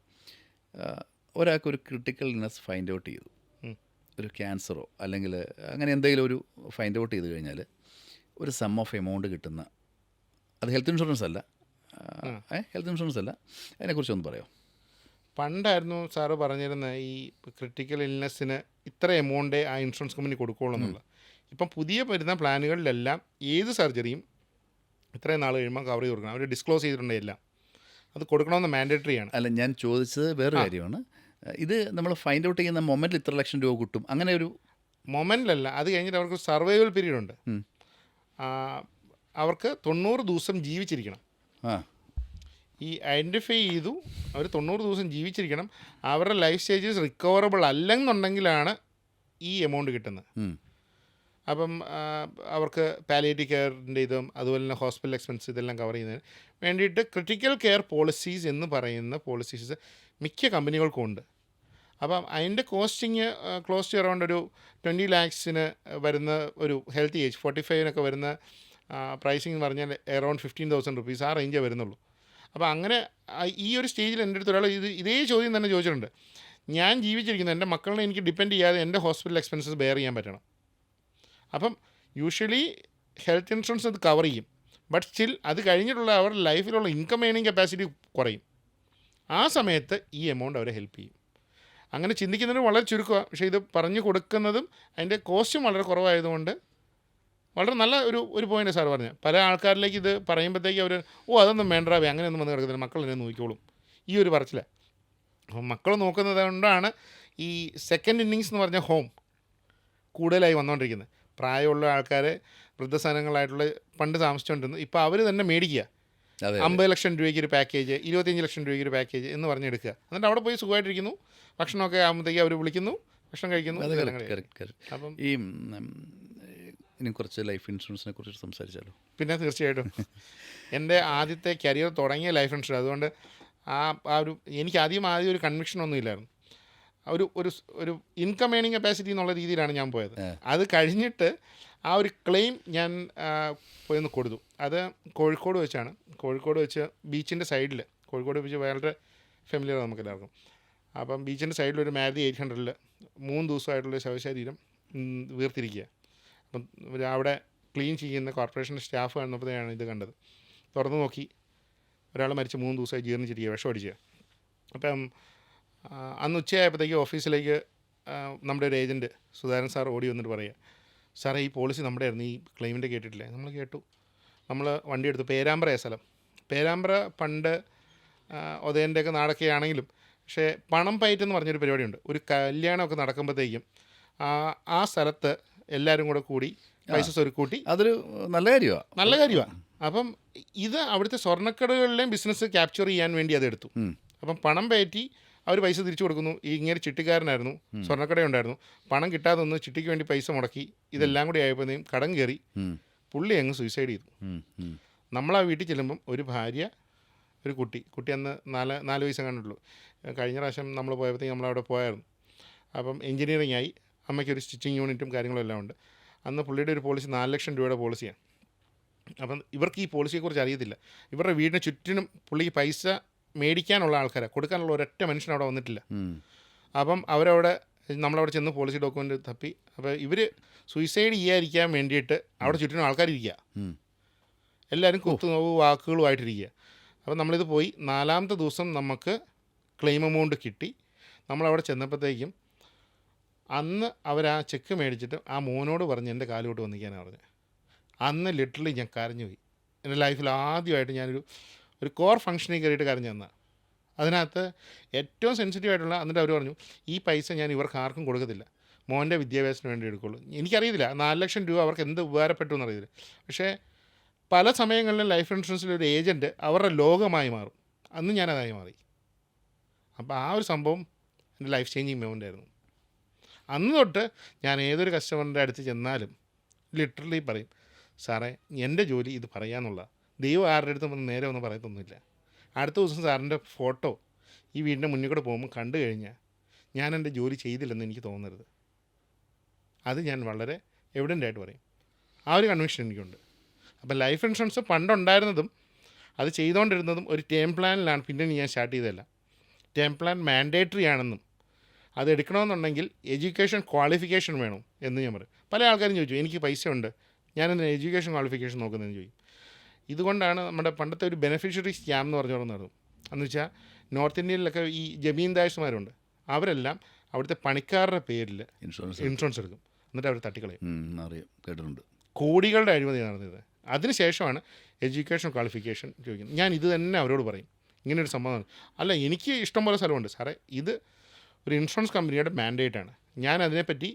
ഒരാൾക്കൊരു ക്രിട്ടിക്കൽ ഇൽനെസ് ഫൈൻഡ് ഔട്ട് ചെയ്തു, ഒരു ക്യാൻസറോ അല്ലെങ്കിൽ അങ്ങനെ എന്തെങ്കിലും ഒരു ഫൈൻഡ് ഔട്ട് ചെയ്ത് കഴിഞ്ഞാൽ ഒരു സം ഓഫ് എമൗണ്ട് കിട്ടുന്ന, അത് ഹെൽത്ത് ഇൻഷുറൻസ് അല്ല, അതിനെക്കുറിച്ചൊന്ന് പറയാമോ? പണ്ടായിരുന്നു സാറ് പറഞ്ഞിരുന്ന ഈ ക്രിട്ടിക്കൽ ഇൽനെസ്സിന് ഇത്ര എമൗണ്ടേ ആ ഇൻഷുറൻസ് കമ്പനി കൊടുക്കുകയുള്ളൂ എന്നുള്ളത്. ഇപ്പം പുതിയ വരുന്ന പ്ലാനുകളിലെല്ലാം ഏത് സർജറിയും ഇത്രയും നാൾ കഴിയുമ്പോൾ കവർ ചെയ്ത് കൊടുക്കണം. അവർ ഡിസ്ക്ലോസ് ചെയ്തിട്ടുണ്ട് എല്ലാം. അത് കൊടുക്കണമെന്ന് മാൻഡേറ്ററി ആണ്. അല്ല, ഞാൻ ചോദിച്ചത് വേറൊരു കാര്യമാണ്. ഇത് നമ്മൾ ഫൈൻഡ് ഔട്ട് ചെയ്യുന്ന മൊമെൻറ്റിൽ ഇത്ര ലക്ഷം രൂപ കിട്ടും, അങ്ങനെ ഒരു മൊമെൻറ്റിലല്ല. അത് കഴിഞ്ഞിട്ട് അവർക്ക് സർവൈവൽ പീരീഡ് ഉണ്ട്. അവർക്ക് 90 ദിവസം ജീവിച്ചിരിക്കണം. ഈ ഐഡൻറ്റിഫൈ ചെയ്തു അവർ 90 ദിവസം ജീവിച്ചിരിക്കണം. അവരുടെ ലൈഫ് സ്റ്റേജസ് റിക്കവറബിൾ അല്ലെന്നുണ്ടെങ്കിലാണ് ഈ എമൗണ്ട് കിട്ടുന്നത്. അപ്പം അവർക്ക് പാലിയേറ്റീവ് കെയറിൻ്റെ ഇതും അതുപോലെ തന്നെ ഹോസ്പിറ്റൽ എക്സ്പെൻസ് ഇതെല്ലാം കവർ ചെയ്യുന്നതിന് വേണ്ടിയിട്ട് ക്രിട്ടിക്കൽ കെയർ പോളിസീസ് എന്ന് പറയുന്ന പോളിസീസ് മിക്ക കമ്പനികൾക്കും ഉണ്ട്. അപ്പം അതിൻ്റെ കോസ്റ്റിങ് ക്ലോസ് ടു അറൗണ്ട് ഒരു 20 lakhs വരുന്ന ഒരു ഹെൽത്തി ഏജ് 45 വരുന്ന പ്രൈസിങ് എന്ന് പറഞ്ഞാൽ അറൗണ്ട് 15,000 rupees ആ റേഞ്ചേ വരുന്നുള്ളൂ. അപ്പോൾ അങ്ങനെ ഈ ഒരു സ്റ്റേജിൽ എൻ്റെ അടുത്ത് ഒരാൾ ഇതേ ചോദ്യം തന്നെ ചോദിച്ചിട്ടുണ്ട്. ഞാൻ ജീവിച്ചിരിക്കുന്നത് എൻ്റെ മക്കളെ എനിക്ക് ഡിപ്പെൻഡ് ചെയ്യാതെ എൻ്റെ ഹോസ്പിറ്റൽ എക്സ്പെൻസസ് ബെയർ ചെയ്യാൻ പറ്റണം. അപ്പം യൂഷ്വലി ഹെൽത്ത് ഇൻഷുറൻസ് അത് കവർ ചെയ്യും. ബട്ട് സ്റ്റിൽ അത് കഴിഞ്ഞിട്ടുള്ള അവരുടെ ലൈഫിലുള്ള ഇൻകം ഏണിങ് കപ്പാസിറ്റി കുറയും. ആ സമയത്ത് ഈ എമൗണ്ട് അവരെ ഹെൽപ്പ് ചെയ്യും. അങ്ങനെ ചിന്തിക്കുന്നതിന് വളരെ ചുരുക്കമാണ്. പക്ഷേ ഇത് പറഞ്ഞു കൊടുക്കുന്നതും അതിൻ്റെ കോസ്റ്റും വളരെ കുറവായതുകൊണ്ട് വളരെ നല്ല ഒരു പോയിൻ്റ് സാർ പറഞ്ഞത്. പല ആൾക്കാരിലേക്ക് ഇത് പറയുമ്പോഴത്തേക്ക് അവർ അതൊന്നും വേണ്ടാവേ അങ്ങനെയൊന്നും വന്ന് കിടക്കത്തില്ല, മക്കൾ എന്നെ നോക്കിക്കോളും, ഈ ഒരു പറച്ചില്ല. അപ്പം മക്കൾ നോക്കുന്നത് കൊണ്ടാണ് ഈ സെക്കൻഡ് ഇന്നിങ്സ് എന്ന് പറഞ്ഞ ഹോം കൂടുതലായി വന്നുകൊണ്ടിരിക്കുന്നത്. പ്രായമുള്ള ആൾക്കാരെ വൃദ്ധസദനങ്ങളായിട്ടുള്ള പണ്ട് താമസിച്ചുകൊണ്ടിരുന്നു, ഇപ്പോൾ അവർ തന്നെ മേടിക്കുക. 50 ലക്ഷം രൂപയ്ക്ക് ഒരു പാക്കേജ്, 25 ലക്ഷം രൂപയ്ക്ക് ഒരു പാക്കേജ് എന്ന് പറഞ്ഞെടുക്കുക. എന്നിട്ട് അവിടെ പോയി സുഖമായിട്ടിരിക്കുന്നു, ഭക്ഷണമൊക്കെ ആകുമ്പോഴത്തേക്ക് അവർ വിളിക്കുന്നു, ഭക്ഷണം കഴിക്കുന്നു. അപ്പം ഈ ഇനി കുറച്ച് ലൈഫ് ഇൻഷുറൻസിനെ കുറിച്ച് സംസാരിച്ചാലോ? പിന്നെ തീർച്ചയായിട്ടും. എൻ്റെ ആദ്യത്തെ കരിയർ തുടങ്ങിയ ലൈഫ് ഇൻഷുറൻസ്, അതുകൊണ്ട് എനിക്ക് ആദ്യം ഒരു കൺവിക്ഷൻ ഒന്നും ഇല്ലായിരുന്നു. ഒരു ഇൻകം ഏണിങ് കപ്പാസിറ്റി എന്നുള്ള രീതിയിലാണ് ഞാൻ പോയത്. അത് കഴിഞ്ഞിട്ട് ആ ഒരു ക്ലെയിം ഞാൻ പോയൊന്ന് കൊടുത്തു. അത് കോഴിക്കോട് വെച്ചാണ്. കോഴിക്കോട് വെച്ച് ബീച്ചിൻ്റെ സൈഡിൽ, കോഴിക്കോട് വെച്ച് വളരെ ഫെമിലിയർ നമുക്ക് എല്ലാവർക്കും. അപ്പം ബീച്ചിൻ്റെ സൈഡിൽ ഒരു മാരുതി 800 3 ദിവസമായിട്ടുള്ള ശവശരീരം വീർത്തിരിക്കുക. അപ്പം അവിടെ ക്ലീൻ ചെയ്യുന്ന കോർപ്പറേഷൻ്റെ സ്റ്റാഫ് വന്നപ്പോഴത്തേക്കാണ് ഇത് കണ്ടത്. തുറന്നു നോക്കി, ഒരാൾ മരിച്ച് 3 ദിവസമായി ജീർണിച്ചിരിക്കുക, വിഷം അടിക്കുക. അപ്പം അന്ന് ഉച്ചയായപ്പോഴത്തേക്ക് ഓഫീസിലേക്ക് നമ്മുടെ ഒരു ഏജൻറ്റ് സുധാരൻ സാർ ഓടി വന്നിട്ട് പറയുക, സാറേ ഈ പോളിസി നമ്മുടെ ആയിരുന്നു, ഈ ക്ലെയിമിൻ്റെ കേട്ടിട്ടില്ലേ? നമ്മൾ കേട്ടു. നമ്മൾ വണ്ടി എടുത്തു. പേരാമ്പ്ര സ്ഥലം. പേരാമ്പ്ര പണ്ട് ഉദയൻ്റെയൊക്കെ നാടൊക്കെ ആണെങ്കിലും, പക്ഷേ പണം പയറ്റെന്ന് പറഞ്ഞൊരു പരിപാടിയുണ്ട്. ഒരു കല്യാണമൊക്കെ നടക്കുമ്പോഴത്തേക്കും ആ സ്ഥലത്ത് എല്ലാവരും കൂടി പൈസ സ്വരുക്കൂട്ടി, അതൊരു നല്ല കാര്യമാണ്. അപ്പം ഇത് അവിടുത്തെ സ്വർണ്ണക്കടകളിലെയും ബിസിനസ് ക്യാപ്ചർ ചെയ്യാൻ വേണ്ടി അതെടുത്തു. അപ്പം പണം പയറ്റി അവർ പൈസ തിരിച്ചു കൊടുക്കുന്നു. ഇങ്ങനെ ചിട്ടിക്കാരനായിരുന്നു, സ്വർണ്ണക്കടയുണ്ടായിരുന്നു, പണം കിട്ടാതെ ഒന്ന് ചിട്ടിക്ക് വേണ്ടി പൈസ മുടക്കി. ഇതെല്ലാം കൂടി ആയപ്പോഴത്തേക്കും കടം കയറി പുള്ളി അങ്ങ് സൂയിസൈഡ് ചെയ്തു. നമ്മളാ വീട്ടിൽ ചെല്ലുമ്പം ഒരു ഭാര്യ, ഒരു കുട്ടി അന്ന് 4 വയസ്സ് കണ്ടുള്ളൂ. കഴിഞ്ഞ പ്രാവശ്യം നമ്മൾ പോയപ്പോഴത്തേക്കും നമ്മളവിടെ പോയായിരുന്നു. അപ്പം എൻജിനീയറിംഗ് ആയി, അമ്മയ്ക്കൊരു സ്റ്റിച്ചിങ് യൂണിറ്റും കാര്യങ്ങളും എല്ലാം ഉണ്ട്. അന്ന് പുള്ളിയുടെ ഒരു പോളിസി 4 ലക്ഷം രൂപയുടെ പോളിസിയാണ്. അപ്പം ഇവർക്ക് ഈ പോളിസിയെക്കുറിച്ച് അറിയത്തില്ല. ഇവരുടെ വീടിന് ചുറ്റിനും പുള്ളിക്ക് പൈസ മേടിക്കാനുള്ള ആൾക്കാരെ കൊടുക്കാനുള്ള ഒരൊറ്റ മനുഷ്യൻ അവിടെ വന്നിട്ടില്ല. അപ്പം നമ്മളവിടെ ചെന്ന് പോളിസി ഡോക്യുമെൻ്റ് തപ്പി. അപ്പോൾ ഇവർ സൂയിസൈഡ് ചെയ്യാതിരിക്കാൻ വേണ്ടിയിട്ട് അവിടെ ചുറ്റിനും ആൾക്കാരിരിക്കുക, എല്ലാവരും കുത്തുനോവ് വാക്കുകളുമായിട്ടിരിക്കുക. അപ്പം നമ്മളിത് പോയി 4ാമത്തെ ദിവസം നമുക്ക് ക്ലെയിം എമൗണ്ട് കിട്ടി. നമ്മളവിടെ ചെന്നപ്പോഴത്തേക്കും അന്ന് അവർ ആ ചെക്ക് മേടിച്ചിട്ട് ആ മോനോട് പറഞ്ഞ് എൻ്റെ കാലോട്ട് വന്നിക്കാനാണ് പറഞ്ഞത്. അന്ന് ലിറ്ററലി ഞാൻ കരഞ്ഞു പോയി. എൻ്റെ ലൈഫിൽ ആദ്യമായിട്ട് ഞാനൊരു കോർ ഫംഗ്ഷനിൽ കയറിയിട്ട് കരഞ്ഞു തന്നാൽ. അതിനകത്ത് ഏറ്റവും സെൻസിറ്റീവ് ആയിട്ടുള്ള, എന്നിട്ട് അവർ പറഞ്ഞു ഈ പൈസ ഞാൻ ഇവർക്ക് ആർക്കും കൊടുക്കത്തില്ല, മോൻ്റെ വിദ്യാഭ്യാസത്തിന് വേണ്ടി എടുക്കുള്ളൂ. എനിക്കറിയത്തില്ല 4 ലക്ഷം രൂപ അവർക്ക് എന്ത് ഉപകാരപ്പെട്ടു എന്നറിയത്തില്ല. പക്ഷേ പല സമയങ്ങളിലും ലൈഫ് ഇൻഷുറൻസിലൊരു ഏജൻറ്റ് അവരുടെ ലോകമായി മാറും. അന്ന് ഞാനതായി മാറി. അപ്പോൾ ആ ഒരു സംഭവം എൻ്റെ ലൈഫ് ചേഞ്ചിങ് മൊമെൻ്റ് ആയിരുന്നു. അന്ന് തൊട്ട് ഞാൻ ഏതൊരു കസ്റ്റമറിൻ്റെ അടുത്ത് ചെന്നാലും ലിറ്ററലി പറയും, സാറേ എൻ്റെ ജോലി ഇത് പറയാമെന്നുള്ള, ദൈവം ആരുടെ അടുത്ത് വന്ന് നേരെ ഒന്നും പറയത്തൊന്നുമില്ല. അടുത്ത ദിവസം സാറിൻ്റെ ഫോട്ടോ ഈ വീടിൻ്റെ മുന്നിൽ കൂടെ പോകുമ്പോൾ കണ്ടു കഴിഞ്ഞാൽ ഞാൻ എൻ്റെ ജോലി ചെയ്തില്ലെന്ന് എനിക്ക് തോന്നരുത്. അത് ഞാൻ വളരെ എവിഡൻ്റായിട്ട് പറയും. ആ ഒരു കൺവിക്ഷൻ എനിക്കുണ്ട്. അപ്പം ലൈഫ് ഇൻഷുറൻസ് പണ്ടുണ്ടായിരുന്നതും അത് ചെയ്തുകൊണ്ടിരുന്നതും ഒരു ടേം പ്ലാനിലാണ്. പിന്നെ ഞാൻ സ്റ്റാർട്ട് ചെയ്തതല്ല. ടേം പ്ലാൻ മാൻഡേറ്ററി ആണെന്നും അത് എടുക്കണമെന്നുണ്ടെങ്കിൽ എഡ്യൂക്കേഷൻ ക്വാളിഫിക്കേഷൻ വേണം എന്ന് ഞാൻ പറയും. പല ആൾക്കാരും ചോദിച്ചു, എനിക്ക് പൈസ ഉണ്ട്, ഞാനെന്താ എഡ്യൂക്കേഷൻ ക്വാളിഫിക്കേഷൻ നോക്കുന്നതെന്ന് ചോദിക്കും. ഇതുകൊണ്ടാണ് നമ്മുടെ പണ്ടത്തെ ഒരു ബെനിഫിഷ്യറി സ്കാം എന്ന് നടന്നു. എന്ന് വെച്ചാൽ നോർത്ത് ഇന്ത്യയിലൊക്കെ ഈ ജമീന്ദാഴ്സുമാരുണ്ട്, അവരെല്ലാം അവിടുത്തെ പണിക്കാരുടെ പേരിൽ ഇൻഷുറൻസ് എടുക്കും, എന്നിട്ട് അവർ തട്ടിക്കളയും. കേട്ടിട്ടുണ്ട്. കോടികളുടെ അഴിമതി നടന്നത്. അതിനുശേഷമാണ് എഡ്യൂക്കേഷൻ ക്വാളിഫിക്കേഷൻ ചോദിക്കുന്നത്. ഞാൻ ഇത് തന്നെ അവരോട് പറയും, ഇങ്ങനെയൊരു സംഭവം അല്ല, എനിക്ക് ഇഷ്ടംപോലെ സ്ഥലമുണ്ട് സാറേ, ഇത് ഒരു ഇൻഷുറൻസ് കമ്പനിയുടെ മാൻഡേറ്റാണ്, ഞാൻ അതിനെപ്പറ്റി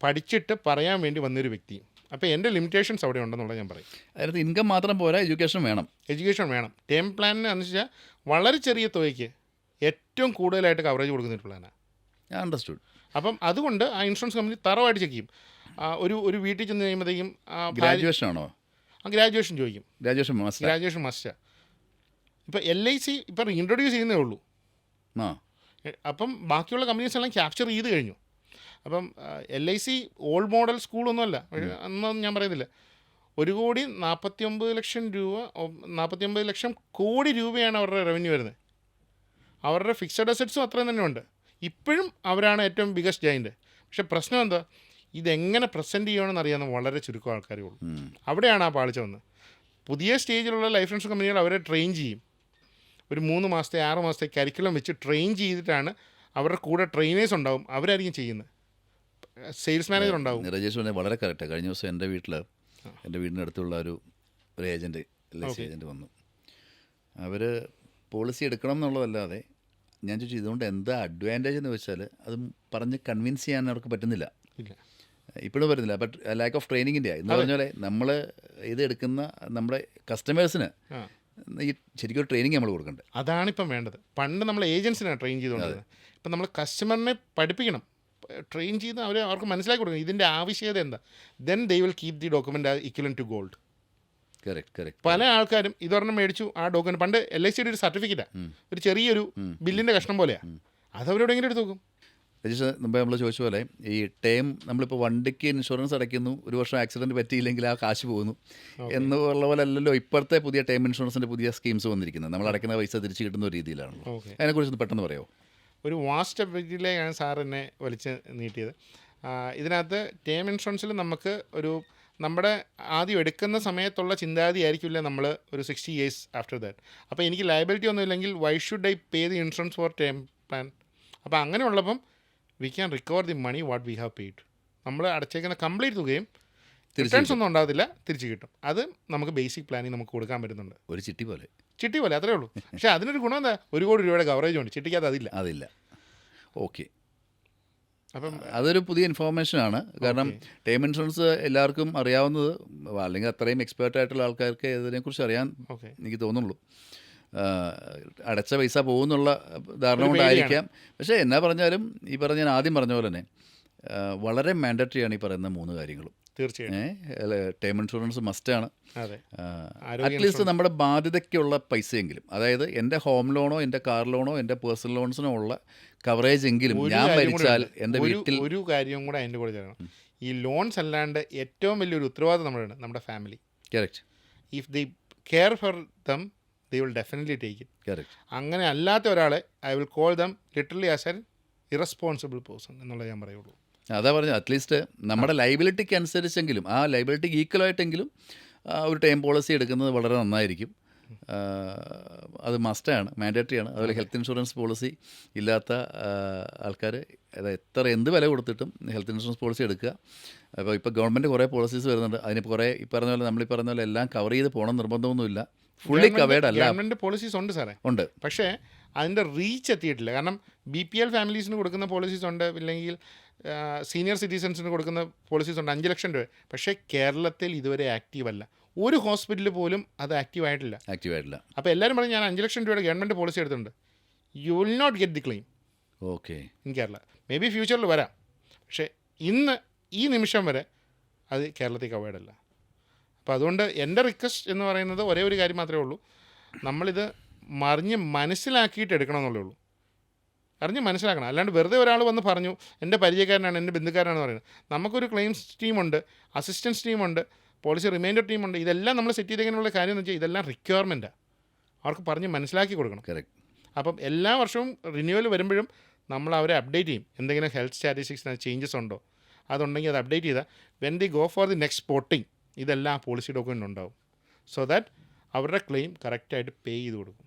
പഠിച്ചിട്ട് പറയാൻ വേണ്ടി വന്നൊരു വ്യക്തിയും. അപ്പോൾ എൻ്റെ ലിമിറ്റേഷൻസ് അവിടെ ഉണ്ടെന്നുള്ളത് ഞാൻ പറയും. അതായത് ഇൻകം മാത്രം പോരാ, എഡ്യൂക്കേഷൻ വേണം. ടേം പ്ലാനിന് എന്ന് വെച്ചാൽ വളരെ ചെറിയ തുകയ്ക്ക് ഏറ്റവും കൂടുതലായിട്ട് കവറേജ് കൊടുക്കുന്നൊരു പ്ലാനാണ്. അണ്ടർസ്റ്റുഡ്. അപ്പം അതുകൊണ്ട് ആ ഇൻഷുറൻസ് കമ്പനി തറവായിട്ട് ചെക്ക് ചെയ്യും. ഒരു വീട്ടിൽ ചെന്ന് കഴിയുമ്പോഴത്തേക്കും ഗ്രാജുവേഷൻ ആണോ? ഗ്രാജുവേഷൻ ചോദിക്കും. ഗ്രാജുവേഷൻ മസ്റ്റാ. ഇപ്പോൾ LIC ഇപ്പം ഇൻട്രൊഡ്യൂസ് ചെയ്യുന്നേ ഉള്ളൂ. അപ്പം ബാക്കിയുള്ള കമ്പനീസ് എല്ലാം ക്യാപ്ചർ ചെയ്ത് കഴിഞ്ഞു. അപ്പം LIC ഓൾഡ് മോഡൽ സ്കൂളൊന്നുമല്ല, എന്നൊന്നും ഞാൻ പറയുന്നില്ല. 1,49,00,000 ലക്ഷം കോടി രൂപയാണ് അവരുടെ റവന്യൂ വരുന്നത്. അവരുടെ ഫിക്സഡ് അസറ്റ്സും അത്രയും തന്നെ ഉണ്ട്. ഇപ്പോഴും അവരാണ് ഏറ്റവും ബിഗസ്റ്റ് ജയൻറ്റ്. പക്ഷേ പ്രശ്നം എന്താ, ഇതെങ്ങനെ പ്രസൻറ്റ് ചെയ്യണമെന്ന് അറിയാവുന്ന വളരെ ചുരുക്കം ആൾക്കാരേ ഉള്ളൂ. അവിടെയാണ് ആ പാളിച്ച വന്നത്. പുതിയ സ്റ്റേജിലുള്ള ലൈഫ് ഇൻഷുറൻസ് കമ്പനികൾ അവരെ ട്രെയിൻ ചെയ്യും. ഒരു 3 മാസത്തെ 6 മാസത്തെ കരിക്കുലം വെച്ച് ട്രെയിൻ ചെയ്തിട്ടാണ്, അവരുടെ കൂടെ ട്രെയിനേഴ്സ് ഉണ്ടാവും, അവരായിരിക്കും ചെയ്യുന്നത്. സെയിൽസ് മാനേജർ ഉണ്ടാവും. രജേഷ് വളരെ കറക്റ്റാണ്. കഴിഞ്ഞ ദിവസം എൻ്റെ വീട്ടിൽ എൻ്റെ വീടിനടുത്തുള്ള ഒരു ഏജൻറ്റ്, LIC ഏജൻറ്റ് വന്നു. അവർ പോളിസി എടുക്കണം എന്നുള്ളതല്ലാതെ ഞാൻ ചോദിച്ചു ഇതുകൊണ്ട് എന്താ അഡ്വാൻറ്റേജ് എന്ന് വെച്ചാൽ അത് പറഞ്ഞ് കൺവിൻസ് ചെയ്യാൻ അവർക്ക് പറ്റുന്നില്ല, ഇല്ല. ഇപ്പോഴും വരുന്നില്ല. ബട്ട് ലാക്ക് ഓഫ് ട്രെയിനിങ്ങിൻ്റെ എന്ന് പറഞ്ഞാൽ നമ്മൾ ഇത് എടുക്കുന്ന നമ്മുടെ കസ്റ്റമേഴ്സിന് ഈ ശരിക്കും ഒരു ട്രെയിനിങ് നമ്മൾ കൊടുക്കണ്ടേ. അതാണിപ്പം വേണ്ടത്. പണ്ട് നമ്മൾ ഏജൻസിനാണ് ട്രെയിൻ ചെയ്തുകൊണ്ടിരുന്നത്. ഇപ്പം നമ്മൾ കസ്റ്റമറിനെ പഠിപ്പിക്കണം, ട്രെയിൻ ചെയ്ത് അവർക്ക് മനസ്സിലാക്കി കൊടുക്കണം ഇതിൻ്റെ ആവശ്യകത എന്താ. Then they will keep the document equivalent to gold. Correct. പല ആൾക്കാരും ഇതൊരെണ്ണം മേടിച്ചു, ആ ഡോക്യുമെൻ്റ് പണ്ട് LICയുടെ ഒരു സർട്ടിഫിക്കറ്റാണ്, ഒരു ചെറിയൊരു ബില്ലിൻ്റെ കഷ്ണം പോലെയാണ്, അതവരെവിടെയെങ്കിലും എടുത്ത് നോക്കും. രജിസ്റ്റർ മുമ്പേ നമ്മൾ ചോദിച്ച പോലെ ഈ ടേം നമ്മളിപ്പോൾ വണ്ടിക്ക് ഇൻഷുറൻസ് അടയ്ക്കുന്നു, ഒരു വർഷം ആക്സിഡൻറ്റ് പറ്റിയില്ലെങ്കിൽ ആ കാശ് പോകുന്നു എന്നുള്ള പോലെ അല്ലല്ലോ ഇപ്പോഴത്തെ പുതിയ ടേം ഇൻഷുറൻസിൻ്റെ പുതിയ സ്കീംസ് വന്നിരിക്കുന്നത്. നമ്മൾ അടയ്ക്കുന്ന പൈസ തിരിച്ച് കിട്ടുന്ന ഒരു രീതിയിലാണല്ലോ. അതിനെക്കുറിച്ച് പെട്ടെന്ന് പറയാമോ? ഒരു വാസ്റ്റ് സബ്ജക്റ്റിലേക്കാണ് സാർ എന്നെ വലിച്ച് നീട്ടിയത്. ഇതിനകത്ത് ടേം ഇൻഷുറൻസിൽ നമുക്ക് നമ്മുടെ ആദ്യം എടുക്കുന്ന സമയത്തുള്ള ചിന്താഗതി ആയിരിക്കില്ല നമ്മൾ ഒരു 60 years ആഫ്റ്റർ ദാറ്റ്. അപ്പോൾ എനിക്ക് ലയബിലിറ്റി ഒന്നും ഇല്ലെങ്കിൽ why should I pay the insurance for term plan? അപ്പോൾ അങ്ങനെ ഉള്ളപ്പം we can recover the money what we have paid. നമ്മൾ അടച്ചേക്കുന്ന കംപ്ലീറ്റ് തുകയും റിട്ടേൺസ് ഒന്നും ഉണ്ടാകത്തില്ല, തിരിച്ച് കിട്ടും. അത് നമുക്ക് ബേസിക് പ്ലാനിങ് നമുക്ക് കൊടുക്കാൻ പറ്റുന്നുണ്ട്, ഒരു ചിട്ടി പോലെ അത്രേ ഉള്ളൂ. പക്ഷേ അതിനൊരു ഗുണം എന്താ, 1 കോടി രൂപയുടെ കവറേജ് ഉണ്ട്, ചിട്ടിക്കകത്ത് അതില്ല. ഓക്കെ, അപ്പം അതൊരു പുതിയ ഇൻഫോർമേഷനാണ്. കാരണം ടേം ഇൻഷുറൻസ് എല്ലാവർക്കും അറിയാവുന്നത്, അല്ലെങ്കിൽ അത്രയും എക്സ്പേർട്ട് ആയിട്ടുള്ള ആൾക്കാർക്ക് ഇതിനെക്കുറിച്ച് അറിയാൻ എനിക്ക് തോന്നുള്ളൂ. അടച്ച പൈസ പോകുന്നുള്ള ധാരണ കൊണ്ടായിരിക്കാം. പക്ഷേ എന്നാ പറഞ്ഞാലും ഈ ഞാൻ ആദ്യം പറഞ്ഞ പോലെ തന്നെ വളരെ മാൻഡറ്ററി ആണ് ഈ പറയുന്ന 3 കാര്യങ്ങളും. തീർച്ചയായും ടേം ഇൻഷുറൻസ് മസ്റ്റാണ്. അറ്റ്ലീസ്റ്റ് നമ്മുടെ ബാധ്യതയ്ക്കുള്ള പൈസയെങ്കിലും, അതായത് എൻ്റെ ഹോം ലോണോ എൻ്റെ കാർ ലോണോ എൻ്റെ പേഴ്സണൽ ലോൺസിനോ ഉള്ള കവറേജ് എങ്കിലും ഞാൻ മരിച്ചാൽ എൻ്റെ വീട്ടിൽ. ഒരു കാര്യവും കൂടെ അതിൻ്റെ കൂടെ ചേരണം. ഈ ലോൺസ് അല്ലാണ്ട് ഏറ്റവും വലിയൊരു ഉത്തരവാദിത്വം നമ്മുടെ family. Correct. If they care for them they will definitely take it. Correct. അങ്ങനെ അല്ലാത്ത ഒരാളെ I will call dum literally as an irresponsible person എന്നുള്ളത് ഞാൻ പറയുള്ളൂ. അതാ പറഞ്ഞത്, അറ്റ്ലീസ്റ്റ് നമ്മുടെ ലൈബിലിറ്റിക്ക് അനുസരിച്ചെങ്കിലും ആ ലൈബിലിറ്റിക്ക് ഈക്വലായിട്ടെങ്കിലും ഒരു ടൈം പോളിസി എടുക്കുന്നത് വളരെ നന്നായിരിക്കും. അത് മസ്റ്റാണ്, മാൻഡേറ്ററിയാണ്. അതുപോലെ ഹെൽത്ത് ഇൻഷുറൻസ് പോളിസി ഇല്ലാത്ത ആൾക്കാർ എന്ത് വില കൊടുത്തിട്ടും ഹെൽത്ത് ഇൻഷുറൻസ് പോളിസി എടുക്കുക. ഇപ്പോൾ ഗവൺമെൻറ് കുറേ പോളിസീസ് വരുന്നുണ്ട്. അതിന് കുറേ ഈ പറഞ്ഞ പോലെ നമ്മളീ പറഞ്ഞ പോലെ എല്ലാം കവർ ചെയ്ത് പോകണം നിർബന്ധമൊന്നുമില്ല. ഫുള്ളി കവേർഡ് അല്ല. ഗവൺമെൻറ് പോളിസീസ് ഉണ്ട് സാറേ, ഉണ്ട്. പക്ഷേ അതിൻ്റെ റീച്ച് എത്തിയിട്ടില്ല. കാരണം BPL ഫാമിലീസിന് കൊടുക്കുന്ന പോളിസീസ് ഉണ്ട്, ഇല്ലെങ്കിൽ സീനിയർ സിറ്റിസൺസിന് കൊടുക്കുന്ന പോളിസീസ് ഉണ്ട് 5 ലക്ഷം രൂപ. പക്ഷേ കേരളത്തിൽ ഇതുവരെ ആക്റ്റീവ് അല്ല. ഒരു ഹോസ്പിറ്റലിൽ പോലും അത് ആക്റ്റീവ് ആയിട്ടില്ല. അപ്പോൾ എല്ലാവരും പറയും ഞാൻ 5 ലക്ഷം രൂപയുടെ ഗവൺമെൻറ് പോളിസി എടുത്തിട്ടുണ്ട്. You will not get the claim in Kerala. May be ഫ്യൂച്ചറിൽ വരാം, പക്ഷേ ഇന്ന് ഈ നിമിഷം വരെ അത് കേരളത്തിൽ കവേർഡ് അല്ല. അപ്പോൾ അതുകൊണ്ട് എൻ്റെ റിക്വസ്റ്റ് എന്ന് പറയുന്നത് ഒരേ ഒരു കാര്യം മാത്രമേ ഉള്ളൂ, നമ്മളിത് മനസ്സിലാക്കിയിട്ട് എടുക്കണം എന്നുള്ളേ ഉള്ളൂ. അറിഞ്ഞ് മനസ്സിലാക്കണം. അല്ലാണ്ട് വെറുതെ ഒരാൾ വന്ന് പറഞ്ഞു എൻ്റെ പരിചയക്കാരനാണ്, എൻ്റെ ബന്ധുക്കാരനാണെന്ന് പറയുന്നത്. നമുക്കൊരു ക്ലെയിംസ് ടീമുണ്ട്, അസിസ്റ്റൻസ് ടീമുണ്ട്, പോളിസി റിമൈൻഡർ ടീമുണ്ട്. ഇതെല്ലാം നമ്മൾ സെറ്റ് ചെയ്തേക്കാനുള്ള കാര്യം എന്ന് വെച്ചാൽ ഇതെല്ലാം റിക്വയർമെൻറ്റാണ്, അവർക്ക് പറഞ്ഞ് മനസ്സിലാക്കി കൊടുക്കണം. കറക്റ്റ്. അപ്പം എല്ലാ വർഷവും റിന്യൂവൽ വരുമ്പോഴും നമ്മൾ അവരെ അപ്ഡേറ്റ് ചെയ്യും. എന്തെങ്കിലും ഹെൽത്ത് സ്റ്റാറ്റിസ്റ്റിക്സിന് ചേഞ്ചസ് ഉണ്ടോ, അതുണ്ടെങ്കിൽ അത് അപ്ഡേറ്റ് ചെയ്താൽ when they go for the next porting ഇതെല്ലാം പോളിസി ഡോക്യുമെൻ്റ് ഉണ്ടാവും. സോ ദാറ്റ് അവരുടെ ക്ലെയിം കറക്റ്റായിട്ട് പേ ചെയ്ത് കൊടുക്കും.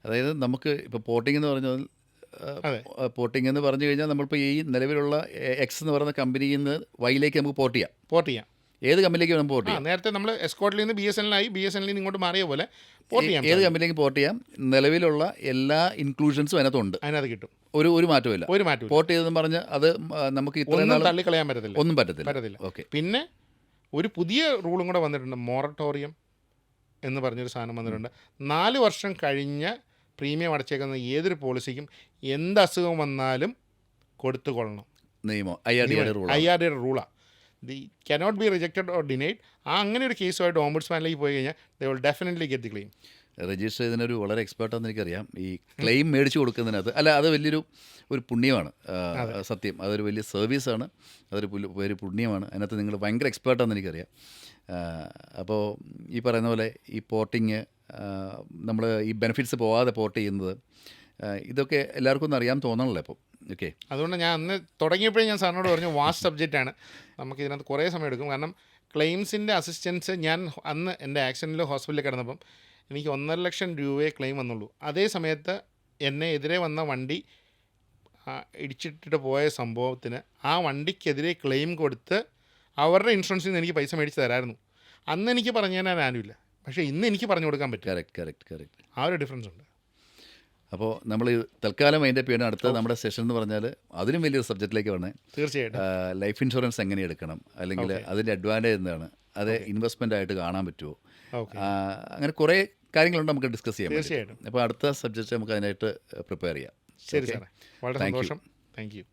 അതായത് നമുക്ക് ഇപ്പോൾ പോർട്ടിംഗ് എന്ന് പറഞ്ഞാൽ പോർട്ടിംഗ് എന്ന് പറഞ്ഞു കഴിഞ്ഞാൽ നമ്മളിപ്പോൾ ഈ നിലവിലുള്ള X എന്ന് പറയുന്ന കമ്പനിയിൽ നിന്ന് Yയിലേക്ക് നമുക്ക് പോർട്ട് ചെയ്യാം. ഏത് കമ്പനിയിലേക്ക് വേണം പോർട്ട് ചെയ്യാം. നേരത്തെ നമ്മൾ എസ്കോട്ടിൽ നിന്ന് BSNL ആയി, BSNL നിന്ന് ഇങ്ങോട്ട് മാറിയ പോലെ പോർട്ട് ചെയ്യാം. ഏത് കമ്പനിയിലേക്ക് പോർട്ട് ചെയ്യാം. നിലവിലുള്ള എല്ലാ ഇൻക്ലൂഷൻസും അതിനകത്ത് കിട്ടും. ഒരു മാറ്റമില്ല. പോർട്ട് ചെയ്തെന്ന് പറഞ്ഞ് അത് നമുക്ക് ഇത്രയും തള്ളിക്കളയാൻ പറ്റത്തില്ല. ഒന്നും പറ്റത്തില്ല. ഓക്കെ. പിന്നെ ഒരു പുതിയ റൂളും കൂടെ വന്നിട്ടുണ്ട്, മൊറട്ടോറിയം എന്ന് പറഞ്ഞൊരു സാധനം വന്നിട്ടുണ്ട്. 4 വർഷം കഴിഞ്ഞ് പ്രീമിയം അടച്ചേക്കുന്ന ഏതൊരു പോളിസിക്കും എന്ത് അസുഖം വന്നാലും കൊടുത്തുകൊള്ളണം. നിയമം IRDA റൂളാണ്. They cannot be rejected or denied. അങ്ങനെ ഒരു കേസുമായിട്ട് ഓംബുഡ്സ്മാനിലേക്ക് പോയി കഴിഞ്ഞാൽ they will definitely get the claim. Register ഇതിനൊരു വളരെ എക്സ്പേർട്ടാണെന്ന് എനിക്കറിയാം. ഈ ക്ലെയിം മേടിച്ച് കൊടുക്കുന്നതിനകത്ത് അത് വലിയൊരു പുണ്യമാണ്. സത്യം, അതൊരു വലിയ സർവീസാണ്, അതൊരു പുണ്യമാണ്. അതിനകത്ത് നിങ്ങൾ ഭയങ്കര എക്സ്പേർട്ടാണെന്ന് എനിക്കറിയാം. അപ്പോൾ ഈ പറയുന്ന പോലെ ഈ പോർട്ടിങ്, നമ്മൾ ഈ ബെനിഫിറ്റ്സ് പോവാതെ പോർട്ട് ചെയ്യുന്നത്, ഇതൊക്കെ എല്ലാവർക്കും ഒന്നും അറിയാൻ തോന്നണല്ലോ ഇപ്പോൾ. ഓക്കെ, അതുകൊണ്ട് ഞാൻ അന്ന് തുടങ്ങിയപ്പോഴേ ഞാൻ സാറിനോട് പറഞ്ഞു വാസ്റ്റ് സബ്ജക്റ്റാണ്, നമുക്ക് ഇതിനകത്ത് കുറേ സമയം എടുക്കും. കാരണം ക്ലെയിംസിൻ്റെ അസിസ്റ്റൻസ് ഞാൻ അന്ന് എൻ്റെ ആക്സിഡൻറ്റിൽ ഹോസ്പിറ്റലിൽ കിടന്നപ്പം എനിക്ക് 1.5 ലക്ഷം രൂപയെ ക്ലെയിം വന്നുള്ളൂ. അതേ സമയത്ത് എന്നെ എതിരെ വന്ന വണ്ടി ഇടിച്ചിട്ടിട്ട് പോയ സംഭവത്തിന് ആ വണ്ടിക്കെതിരെ ക്ലെയിം കൊടുത്ത് അവരുടെ ഇൻഷുറൻസിൽ നിന്ന് എനിക്ക് പൈസ മേടിച്ച് തരാമായിരുന്നു. അന്ന് എനിക്ക് പറഞ്ഞു തരാൻ ആരുമില്ല, പക്ഷേ ഇന്ന് എനിക്ക് പറഞ്ഞു കൊടുക്കാൻ പറ്റും. കറക്റ്റ്. ആ ഒരു ഡിഫറൻസ് ഉണ്ട്. അപ്പോൾ നമ്മൾ തൽക്കാലം അതിൻ്റെ പേര് അടുത്ത നമ്മുടെ സെഷൻ എന്ന് പറഞ്ഞാൽ അതിലും വലിയൊരു സബ്ജക്റ്റിലേക്ക് വന്നേ, തീർച്ചയായിട്ടും. ലൈഫ് ഇൻഷുറൻസ് എങ്ങനെ എടുക്കണം, അല്ലെങ്കിൽ അതിൻ്റെ അഡ്വാൻറ്റേജ് എന്താണ്, അത് ഇൻവെസ്റ്റ്മെൻ്റ് ആയിട്ട് കാണാൻ പറ്റുമോ, ഓക്കെ, അങ്ങനെ കുറേ കാര്യങ്ങളുണ്ട് നമുക്ക് ഡിസ്കസ് ചെയ്യാൻ. തീർച്ചയായിട്ടും. അപ്പോൾ അടുത്ത സബ്ജക്റ്റ് നമുക്ക് അതിനായിട്ട് പ്രിപ്പയർ ചെയ്യാം. ശരി സാറേ, വളരെ Thank you. സന്തോഷം. Thank you.